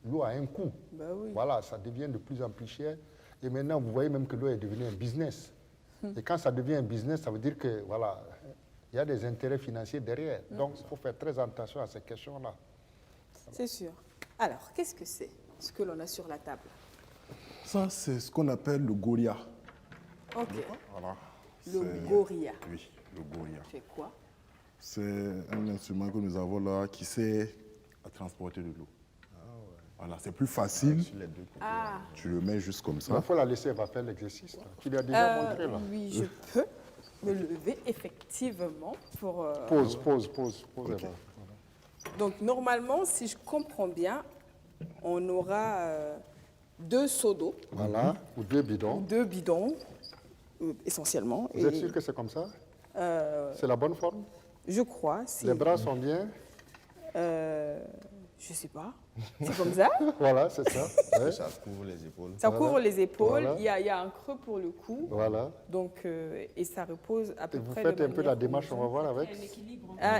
l'eau a un coût. Voilà, ça devient de plus en plus cher. Et maintenant, vous voyez même que l'eau est devenue un business. Et quand ça devient un business, ça veut dire que, voilà, il y a des intérêts financiers derrière. Donc, il faut faire très attention à ces questions-là. C'est sûr. Alors, qu'est-ce que c'est, ce que l'on a sur la table? Ça, c'est ce qu'on appelle le goria. Ok. Voilà. Le goria. Oui, le goria. C'est quoi? C'est un instrument que nous avons là qui sert à transporter de l'eau. Voilà, c'est plus facile. Tu le mets juste comme ça. Il faut la laisser, elle va faire l'exercice. Tu lui as déjà montré là. Oui, je peux me lever effectivement pour... Pause. Okay. Donc normalement, si je comprends bien, on aura 2 seaux d'eau. Voilà, ou 2 bidons. 2 bidons, essentiellement. Vous êtes sûr que c'est comme ça? C'est la bonne forme? Je crois. Les bras sont bien? Je sais pas. C'est comme ça? Voilà, c'est ça. Ouais. Ça couvre les épaules. Ça couvre les épaules. Voilà. Il y a un creux pour le cou. Voilà. Donc, et ça repose à peu Et vous près faites de un peu la manière démarche, on va voir avec.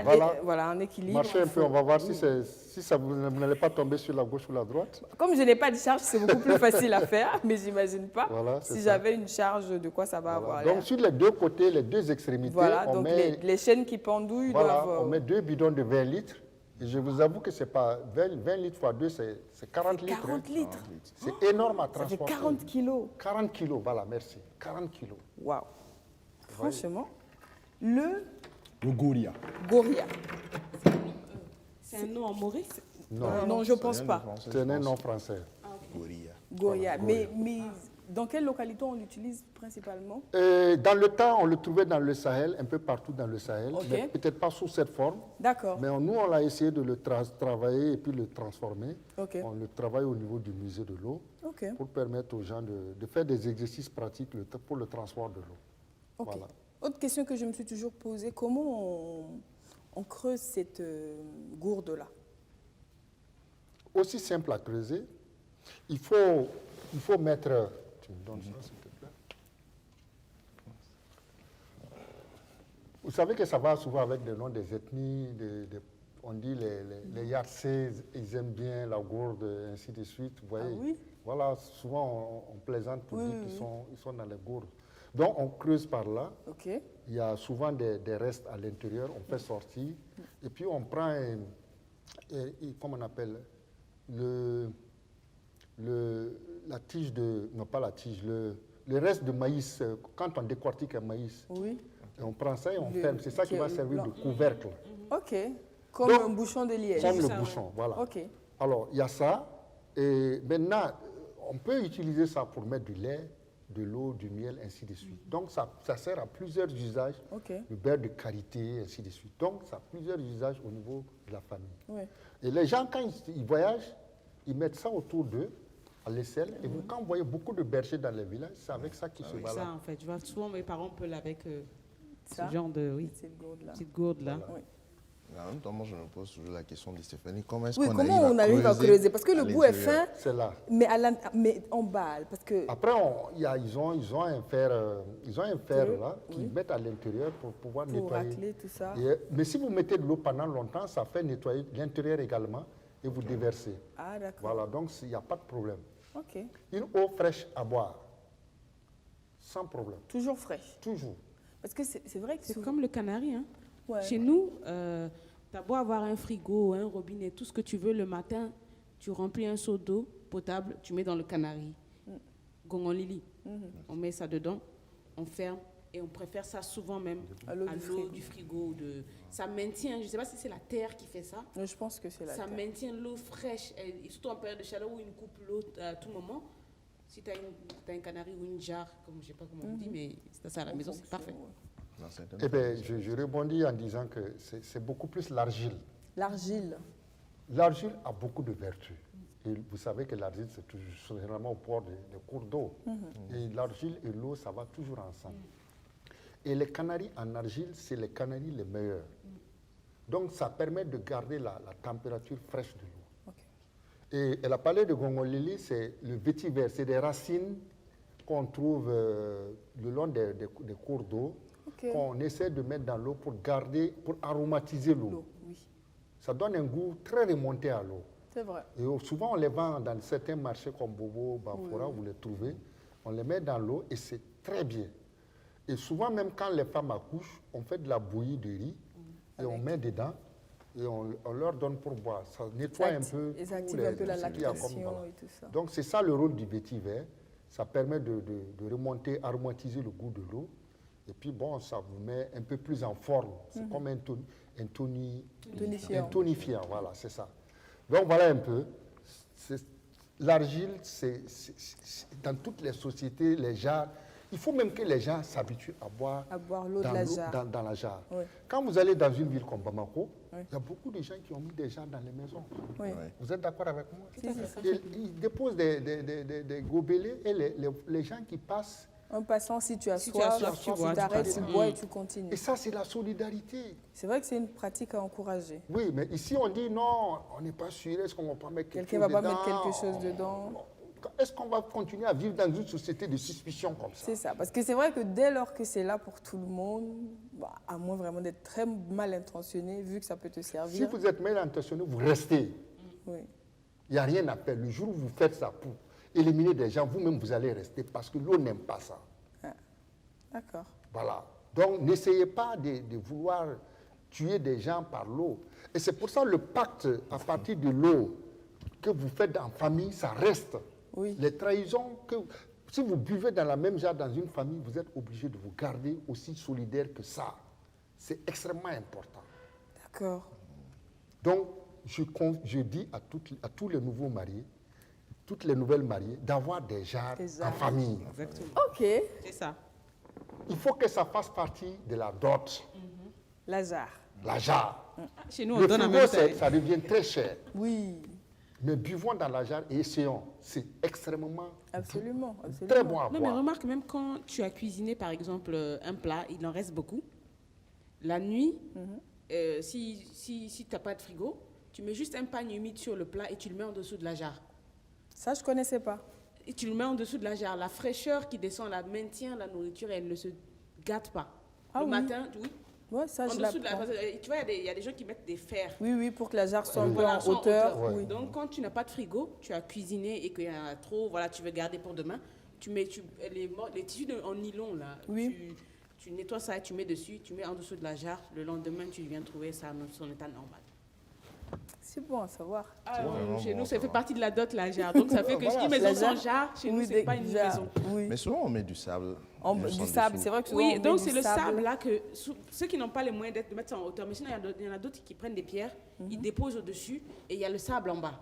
voilà. Voilà, un équilibre. Marchez un peu, on va voir si ça vous n'allez pas tomber sur la gauche ou la droite. Comme je n'ai pas de charge, c'est beaucoup plus facile à faire, mais j'imagine pas. Voilà, si j'avais une charge, de quoi ça va avoir l'air. Donc, sur les 2 côtés, les 2 extrémités, voilà, on donc met, les chaînes qui pendouillent doivent... on met 2 bidons de 20 litres. Et je vous avoue que c'est pas 20 litres fois 2, c'est 40 litres. 40 litres. C'est énorme à transporter. Ça fait 40 kilos. 40 kilos, voilà, merci. 40 kilos. Waouh. Franchement, le goria. Goria. C'est un nom en Maurice? Non, je ne pense pas. C'est un nom français. Goria. Mais dans quelle localité on l'utilise principalement? Dans le temps, on le trouvait dans le Sahel, un peu partout dans le Sahel, mais peut-être pas sous cette forme. D'accord. Mais nous, on a essayé de le travailler et puis le transformer. Ok. On le travaille au niveau du musée de l'eau pour permettre aux gens de faire des exercices pratiques pour le transport de l'eau. Ok. Voilà. Autre question que je me suis toujours posée, comment on creuse cette gourde-là? Aussi simple à creuser, il faut mettre... Tu me donnes ça, s'il te plaît? Vous savez que ça va souvent avec le nom des ethnies, on dit les Yatsés, ils aiment bien la gourde, ainsi de suite. Vous voyez. Ah oui? Voilà, souvent on plaisante pour Oui, dire oui, qu'ils oui. sont dans les gourdes. Donc on creuse par là. Ok. Il y a souvent des restes à l'intérieur, on fait sortir. Et puis on prend, comment on appelle, la tige de, non pas la tige, le reste de maïs, quand on décortique un maïs, Oui. et on prend ça et on Le- ferme. C'est ça qui va servir blanc. de couvercle, Ok. Comme Donc, un bouchon de liège. comme le ça, bouchon. Voilà. Ok. Alors, il y a ça. Et maintenant, on peut utiliser ça pour mettre du lait, de l'eau, du miel, ainsi de suite. Donc, ça sert à plusieurs usages. Ok. Le beurre de karité, ainsi de suite. Donc, ça a plusieurs usages au niveau de la famille. Ouais. Et les gens, quand ils voyagent, ils mettent ça autour d'eux, à l'aisselle. Et quand vous voyez beaucoup de bergers dans les villages, c'est avec ça qu'ils se C'est baladent. ça, en fait. Je vois souvent mes parents peuvent avec Ça, ce genre de cette gourde-là. petite gourde-là. Oui. En même temps, moi, je me pose toujours la question de Stéphanie. Comment est-ce Oui, qu'on comment on arrive à creuser? Parce que le bout est fin, C'est là. mais on balle. Parce que Après, ils ont un fer, Oui. là qu'ils mettent à l'intérieur pour pouvoir pour nettoyer. racler tout ça. Mais si vous mettez de l'eau pendant longtemps, ça fait nettoyer l'intérieur également et vous déversez. Ah, d'accord. Voilà, donc il n'y a pas de problème. Ok. Une eau fraîche à boire, sans problème, Toujours fraîche. toujours. Parce que c'est vrai que C'est souvent- comme le canari. Hein. Ouais. Chez nous, tu as beau avoir un frigo, un robinet, tout ce que tu veux, le matin, tu remplis un seau d'eau potable, tu mets dans le canari. Gongon lili. On met ça dedans, on ferme et on préfère ça souvent même À l'eau à du l'eau frigo. du frigo. Ça maintient, je ne sais pas si c'est la terre qui fait ça, Mais je pense que c'est la ça terre. maintient l'eau fraîche, et surtout en période de chaleur où il coupe l'eau à tout moment. Si tu as, un canari ou une jarre, comme je ne sais pas comment on dit, mais c'est ça à la maison, c'est parfait. Dans certaines Eh bien, familles, je rebondis en disant que c'est beaucoup plus l'argile. L'argile. L'argile a beaucoup de vertus. Et vous savez que l'argile, c'est toujours généralement au port des cours d'eau. Et l'argile et l'eau, ça va toujours ensemble. Et les canaris en argile, c'est les canaris les meilleurs. Donc, ça permet de garder la température fraîche de l'eau. Ok. Et elle a parlé de gongolili, c'est le vétiver, c'est des racines qu'on trouve le long des cours d'eau, Ok. qu'on essaie de mettre dans l'eau pour garder, pour aromatiser l'eau. L'eau, oui. Ça donne un goût très remonté à l'eau. C'est vrai. Et souvent, on les vend dans certains marchés comme Bobo, Bafora, vous les trouvez. On les met dans l'eau et c'est très bien. Et souvent, même quand les femmes accouchent, on fait de la bouillie de riz et on met dedans et on leur donne pour boire. Ça nettoie un peu. Et ça tous active les- un peu la ce qu'il y a comme- lactation voilà. et tout ça. Donc, c'est ça le rôle du vétiver. Ça permet de remonter, aromatiser le goût de l'eau. Et puis, bon, ça vous met un peu plus en forme. C'est comme un Tonifiant. tonifiant, voilà, c'est ça. Donc, voilà un peu. L'argile, dans toutes les sociétés, les jarres, il faut même que les gens s'habituent à boire, À boire l'eau de la jarre. dans la jarre. Oui. Quand vous allez dans une ville comme Bamako, Oui. il y a beaucoup de gens qui ont mis des jarres dans les maisons. Oui. Vous êtes d'accord avec moi? Si, si, si. Ils déposent des gobelets et les gens qui passent. En passant, si tu as Si tu as soif, soif, tu tu bois, tu t'arrêtes, tu bois. bois et tu continues. Et ça, c'est la solidarité. C'est vrai que c'est une pratique à encourager. Oui, mais ici, on dit non, on n'est pas sûr, est-ce qu'on va pas mettre quelque Quelqu'un chose va pas dedans? mettre quelque chose dedans. Est-ce qu'on va continuer à vivre dans une société de suspicion comme ça? C'est ça. Parce que c'est vrai que dès lors que c'est là pour tout le monde, bah, à moins vraiment d'être très mal intentionné, vu que ça peut te Si servir. vous êtes mal intentionné, vous restez. Oui. Il n'y a rien à faire. Le jour où vous faites ça pour éliminer des gens, vous-même, vous allez rester parce que l'eau n'aime pas ça. D'accord. Voilà. Donc, n'essayez pas de vouloir tuer des gens par l'eau. Et c'est pour ça le pacte à partir de l'eau que vous faites en famille, ça reste. Oui. Les trahisons, si vous buvez dans la même jarre dans une famille, vous êtes obligé de vous garder aussi solidaire que ça. C'est extrêmement important. D'accord. Donc, je dis à tous les nouveaux mariés, toutes les nouvelles mariées, d'avoir des jarres Des en jarres. famille. Exactement. Ok. C'est ça. Il faut que ça fasse partie de la dot, La jarre. la jarre. Chez nous, on Le donne en frigo, même temps. ça devient très cher. Oui. Mais buvons dans la jarre et essayons. C'est extrêmement Absolument. Absolument. très bon à Non, mais boire. remarque, même quand tu as cuisiné, par exemple, un plat, il en reste beaucoup. La nuit, si tu n'as pas de frigo, tu mets juste un pagne humide sur le plat et tu le mets en dessous de la jarre. Ça, je ne connaissais pas. Et tu le mets en dessous de la jarre. La fraîcheur qui descend, la maintient la nourriture et elle ne se gâte pas. Ah le oui. matin, oui. Ouais, ça, En je dessous de l'apprends. tu vois, il y a des gens qui mettent des fers. Oui, pour que la jarre soit un peu Voilà, en soit hauteur. Ouais. Oui. Donc, quand tu n'as pas de frigo, tu as cuisiné et qu'il y en a trop, voilà, tu veux garder pour demain, tu mets les tissus en nylon, là, Oui. tu nettoies ça, tu mets dessus, tu mets en dessous de la jarre. Le lendemain, tu viens trouver ça dans son état normal. C'est bon à savoir. Chez nous, ça fait partie de la dot, la jarre. Donc, ça fait que une maison La sans jarre, jarre, chez nous, oui, c'est pas une jarre, maison. Oui. Mais souvent, on met du sable. Du juste en sable, dessous. c'est vrai que souvent, on Oui, met donc du c'est le sable là que ceux qui n'ont pas les moyens de mettre ça en hauteur, mais sinon il y en a d'autres qui prennent des pierres, ils déposent au-dessus et il y a le sable en bas.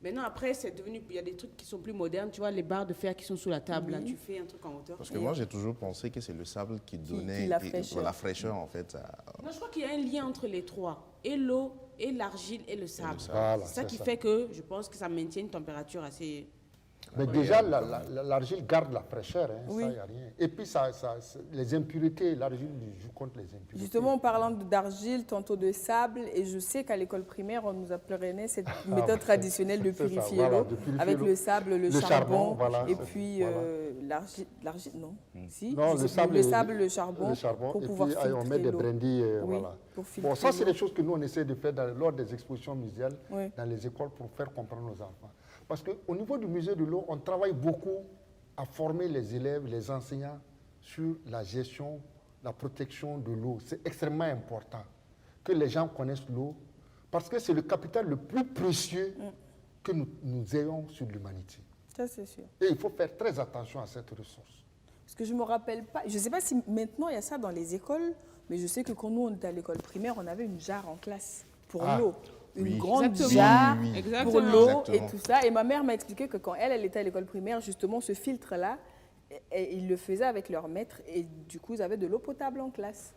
Maintenant après c'est devenu, il y a des trucs qui sont plus modernes, tu vois les barres de fer qui sont sous la table, là tu fais un truc en hauteur. Parce que moi, j'ai toujours pensé que c'est le sable qui donnait la fraîcheur. la fraîcheur, en fait. Non, je crois qu'il y a un lien entre les trois, et l'eau, et l'argile, et le sable. Voilà, C'est ça c'est qui ça. fait que je pense que ça maintient une température assez... Mais déjà, l'argile garde la fraîcheur, hein, Oui. ça, il n'y a rien. Et puis, les impuretés, l'argile joue contre les impuretés. Justement, en parlant d'argile, tantôt de sable, et je sais qu'à l'école primaire, on nous apprenait cette méthode traditionnelle de c'est ça, purifier voilà, l'eau, de purifier avec l'eau. le sable, le charbon, charbon, voilà, et c'est- puis voilà. l'argile, non, si, Non, je le sais plus, sable, le charbon, pour et pouvoir puis filtrer on met des l'eau. brindilles, Oui, voilà. pour filtrer Bon, ça, c'est l'eau. des choses que nous, on essaie de faire lors des expositions muséales, Oui. dans les écoles, pour faire comprendre aux enfants. Parce qu'au niveau du musée de l'eau, on travaille beaucoup à former les élèves, les enseignants, sur la gestion, la protection de l'eau. C'est extrêmement important que les gens connaissent l'eau, parce que c'est le capital le plus précieux que nous ayons sur l'humanité. Ça, c'est sûr. Et il faut faire très attention à cette ressource. Parce que je ne me rappelle pas, je ne sais pas si maintenant il y a ça dans les écoles, mais je sais que quand nous on était à l'école primaire, on avait une jarre en classe pour Ah, l'eau. Une oui. grande Exactement. jarre Oui, oui, oui. pour Exactement. l'eau Exactement. et tout ça. Et ma mère m'a expliqué que quand elle était à l'école primaire, justement, ce filtre-là, ils le faisaient avec leur maître et du coup, ils avaient de l'eau potable en classe.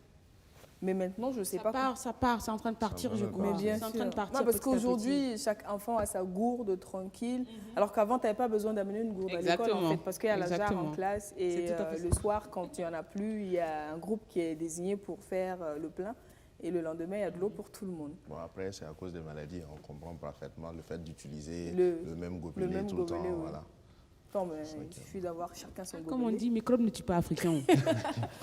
Mais maintenant, je ne sais pas. Ça part, c'est en train de partir, je crois. Mais bien C'est en sûr. train de partir Non, parce petit à petit. qu'aujourd'hui, chaque enfant a sa gourde tranquille, alors qu'avant, tu n'avais pas besoin d'amener une gourde à l'école, en Exactement. fait, parce qu'il y a la jarre Exactement. en classe. Et C'est tout à fait le soir, quand il n'y en a plus, il y a un groupe qui est désigné pour faire le plein. Et le lendemain, il y a de l'eau pour tout le monde. Bon, après, c'est à cause des maladies. On comprend parfaitement le fait d'utiliser Le- le même gobelet le même tout le temps. gobelet, oui. Voilà. Non, mais il suffit d'avoir chacun son Comme on gobelet. dit, microbe ne tue pas africain.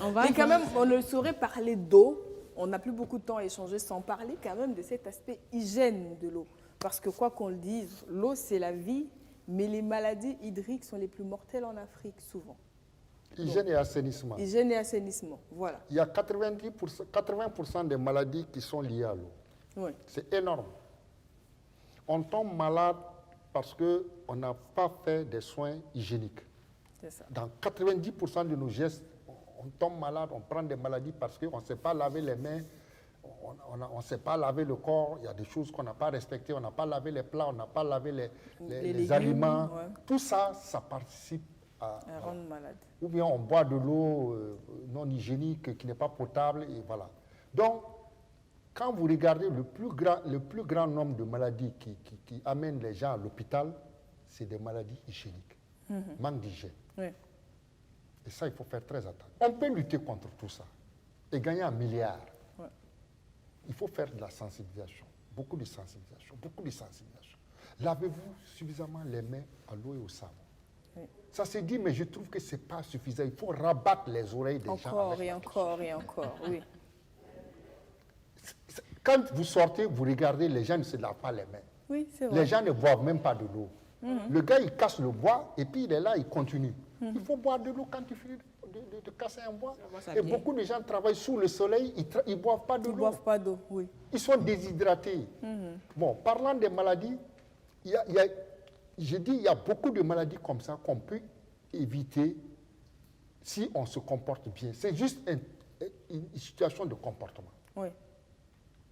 On va Mais quand même, on ne saurait parler d'eau. On n'a plus beaucoup de temps à échanger sans parler quand même de cet aspect hygiène de l'eau. Parce que quoi qu'on le dise, l'eau c'est la vie, mais les maladies hydriques sont les plus mortelles en Afrique souvent. Hygiène et assainissement. Hygiène et assainissement, voilà. Il y a 80% des maladies qui sont liées à l'eau. Oui. C'est énorme. On tombe malade parce qu'on n'a pas fait des soins hygiéniques. C'est ça. Dans 90% de nos gestes, on tombe malade, on prend des maladies parce qu'on ne sait pas laver les mains, on ne sait pas laver le corps, il y a des choses qu'on n'a pas respectées, on n'a pas lavé les plats, on n'a pas lavé les légumes, aliments. ouais. Tout ça, ça participe à... Elle rend malade. Ou bien on boit de l'eau non hygiénique qui n'est pas potable, et voilà. Donc, quand vous regardez le plus grand nombre de maladies qui amènent les gens à l'hôpital, c'est des maladies hygiéniques. Manque d'hygiène. Oui. Et ça, il faut faire très attention. On peut lutter contre tout ça et gagner un milliard. Ouais. Il faut faire de la sensibilisation, beaucoup de sensibilisation, beaucoup de sensibilisation. Lavez-vous suffisamment les mains à l'eau et au savon. Oui. Ça s'est dit, mais je trouve que ce n'est pas suffisant. Il faut rabattre les oreilles des gens. Encore avec et la encore et encore, oui. Quand vous sortez, vous regardez, les gens ne se lavent pas les mains. Oui, c'est vrai. Les gens ne boivent même pas de l'eau. Le gars, il casse le bois et puis il est là, il continue. Il faut boire de l'eau quand tu finis de casser un bois. ça Et bien. beaucoup de gens travaillent sous le soleil, ils ne boivent pas de Ils ne l'eau. boivent pas d'eau, oui. Ils sont déshydratés. Bon, parlant des maladies, il y a beaucoup de maladies comme ça qu'on peut éviter si on se comporte bien. C'est juste une situation de comportement. Oui,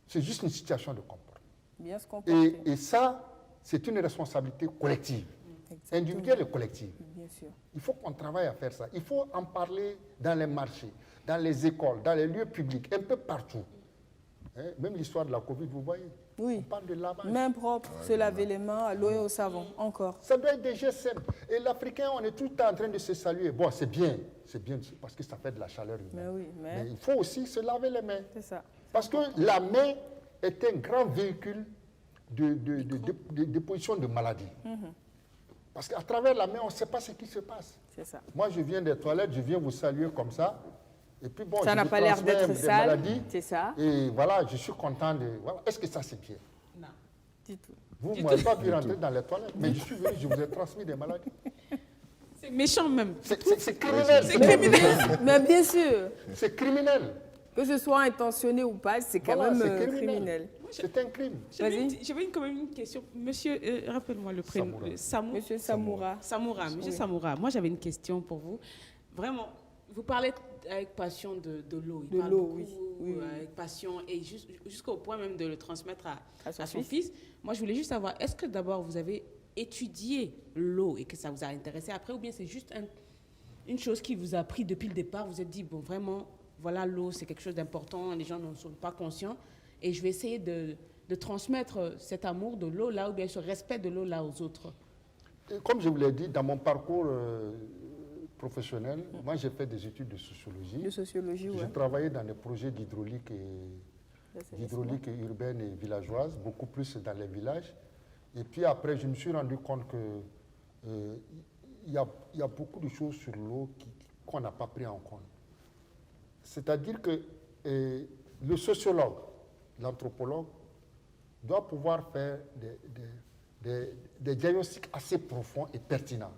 C'est juste une situation de comportement. bien se comporter. Et ça, c'est une responsabilité collective, Exactement. individuelle et collective. Bien sûr. Il faut qu'on travaille à faire ça. Il faut en parler dans les marchés, dans les écoles, dans les lieux publics, un peu partout. Hein, même l'histoire de la Covid, vous voyez. Oui. On parle de lavage. Main propre, se laver les mains à l'eau et au savon, encore. Ça doit être des gestes simples. Et l'Africain, on est tout le temps en train de se saluer. Bon, c'est bien parce que ça fait de la chaleur humaine. Mais oui, mais il faut aussi se laver les mains. c'est ça. Parce que la main est un grand véhicule de déposition de maladies. Parce qu'à travers la main, on ne sait pas ce qui se passe. C'est ça. Moi, je viens des toilettes, je viens vous saluer comme ça. Et puis bon, Ça je n'a lui pas l'air transmets d'être des sale, maladies. c'est ça. Et voilà, je suis content de... Voilà. Est-ce que ça, c'est bien? Non. Du tout. Vous ne m'avez pas pu rentrer dans les toilettes, mais je suis venu, je vous ai transmis des maladies. C'est méchant même. C'est criminel. C'est criminel. Mais bien sûr, C'est criminel. que ce soit intentionné ou pas, c'est quand Voilà, même c'est criminel. C'est un crime. J'avais quand même une question. Monsieur, rappelle-moi le prénom. Monsieur Samoura. Samoura. Monsieur Samoura, moi j'avais une question pour vous. Vraiment, vous parlez avec passion de l'eau. De l'eau, oui. Avec passion et jusqu'au point même de le transmettre à son son fils. Moi je voulais juste savoir, est-ce que d'abord vous avez étudié l'eau et que ça vous a intéressé après, ou bien c'est juste une chose qui vous a pris depuis le départ, vous vous êtes dit, bon vraiment, voilà, l'eau c'est quelque chose d'important, les gens n'en sont pas conscients et je vais essayer de transmettre cet amour de l'eau là, ou bien ce respect de l'eau là aux autres. Et comme je vous l'ai dit, dans mon parcours professionnel, moi j'ai fait des études de sociologie. De sociologie, oui. J'ai travaillé dans des projets d'hydraulique urbaine et villageoise, beaucoup plus dans les villages. Et puis après, je me suis rendu compte qu'il y a beaucoup de choses sur l'eau qu'on n'a pas pris en compte. C'est-à-dire que le sociologue, l'anthropologue, doit pouvoir faire des diagnostics assez profonds et pertinents.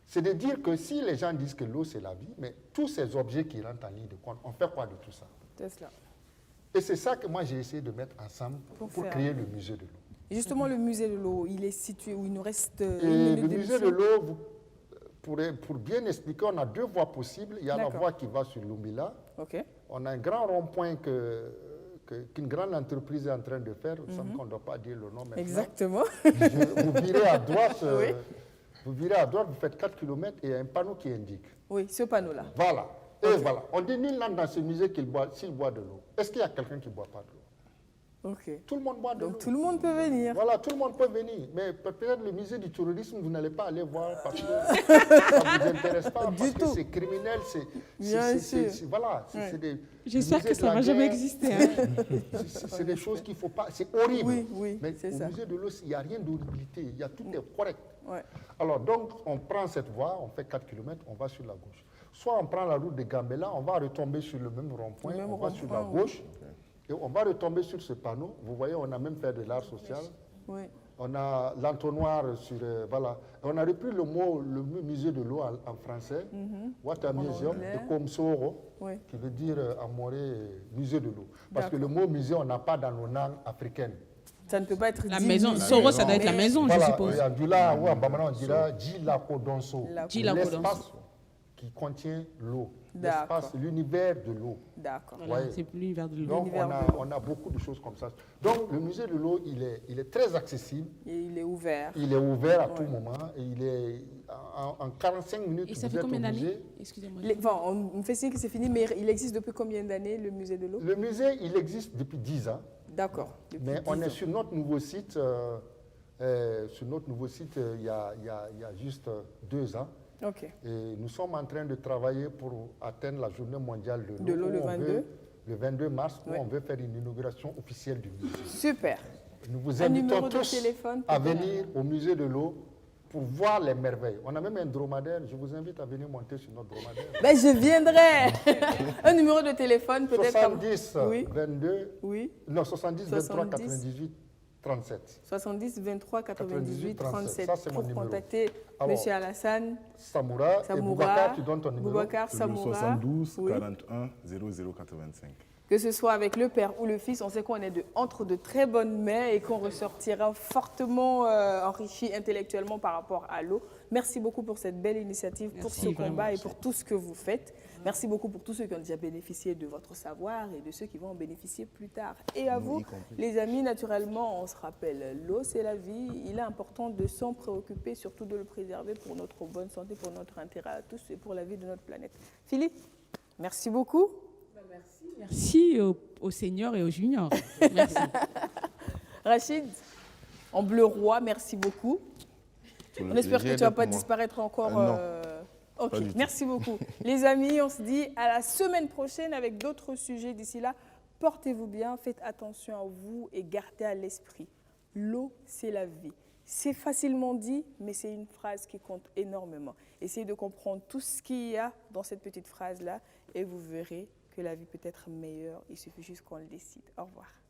C'est de dire que si les gens disent que l'eau c'est la vie, mais tous ces objets qui rentrent en ligne de compte, on fait quoi de tout ça? C'est cela. Et c'est ça que moi j'ai essayé de mettre ensemble pour créer le musée de l'eau. Justement, le musée de l'eau, il est situé où il nous reste Et le musée de l'eau, pour bien expliquer, on a deux voies possibles. Il y a la voie qui va sur Lumbila. On a un grand rond-point qu'une grande entreprise est en train de faire. Il semble qu'on ne doit pas dire le nom maintenant. Exactement. Vous virez à droite, vous virez à droite, vous faites 4 km et il y a un panneau qui indique. Oui, ce panneau-là. Voilà. Et voilà. On dit nul n'entre dans ce musée s'il boit de l'eau. Est-ce qu'il y a quelqu'un qui ne boit pas de l'eau? Tout le monde boit de l'eau. Donc tout le monde peut venir. Voilà, tout le monde peut venir. Mais peut-être le musée du terrorisme, vous n'allez pas aller voir parce que ça ne vous intéresse pas, parce que c'est criminel. Voilà. J'espère que ça ne va jamais exister. Hein. C'est des choses qu'il ne faut pas. C'est horrible. Oui, mais au ça. musée de l'eau, il n'y a rien d'horribilité. Il y a tout est correct. Ouais. Alors, donc, on prend cette voie, on fait 4 km, on va sur la gauche. Soit on prend la route de Gambela, on va retomber sur le même rond-point, on va sur la gauche. Et on va retomber sur ce panneau. Vous voyez, on a même fait de l'art social. Oui. On a l'entonnoir sur... voilà. On a repris le mot, le musée de l'eau en français. Water Museum de Komsoro, qui veut dire en moré musée de l'eau. Parce que le mot musée, on n'a pas dans nos langues africaines. Ça ne peut pas être la maison. Soro, ça doit être la maison, je suppose. Voilà, on dira Djilakodonso. L'espace qui contient l'eau. L'espace, l'univers de l'eau. D'accord. Voilà, c'est l'univers de l'eau. Donc, on a beaucoup de choses comme ça. Donc, le musée de l'eau, il est très accessible. Et il est ouvert. Il est ouvert à tout moment. Et il est en 45 minutes. Et ça fait combien d'années? Excusez-moi. On me fait signe que c'est fini, mais il existe depuis combien d'années, le musée de l'eau? Le musée, il existe depuis 10 ans. D'accord. Mais on est sur notre nouveau site. Sur notre nouveau site, il y a juste 2 ans. Et nous sommes en train de travailler pour atteindre la journée mondiale de l'eau. Le 22. Le 22 mars, où on veut faire une inauguration officielle du musée. Super. Nous vous invitons tous à venir au musée de l'eau pour voir les merveilles. On a même un dromadaire. Je vous invite à venir monter sur notre dromadaire. Ben, je viendrai. Un numéro de téléphone peut-être. 70 22. Oui. Non, 70 23 98 37. 70 23 98 37. Ça, c'est mon numéro. Pour contacter M. Alassane Samoura. Et Boubacar, tu donnes ton numéro. Boubacar Samoura. 72 41 0085. Que ce soit avec le père ou le fils, on sait qu'on est entre de très bonnes mains et qu'on ressortira fortement enrichi intellectuellement par rapport à l'eau. Merci beaucoup pour cette belle initiative, pour ce combat et pour tout ce que vous faites. Merci beaucoup pour tous ceux qui ont déjà bénéficié de votre savoir et de ceux qui vont en bénéficier plus tard. Et à vous, les amis, naturellement, on se rappelle, l'eau c'est la vie. Il est important de s'en préoccuper, surtout de le préserver pour notre bonne santé, pour notre intérêt à tous et pour la vie de notre planète. Philippe, merci beaucoup. Merci aux seniors et aux juniors. Merci. Rachid, en bleu roi, merci beaucoup. On espère que tu ne vas pas disparaître encore. Ok, merci beaucoup. Les amis, on se dit à la semaine prochaine avec d'autres sujets. D'ici là, portez-vous bien, faites attention à vous et gardez à l'esprit. L'eau, c'est la vie. C'est facilement dit, mais c'est une phrase qui compte énormément. Essayez de comprendre tout ce qu'il y a dans cette petite phrase-là et vous verrez que la vie peut être meilleure. Il suffit juste qu'on le décide. Au revoir.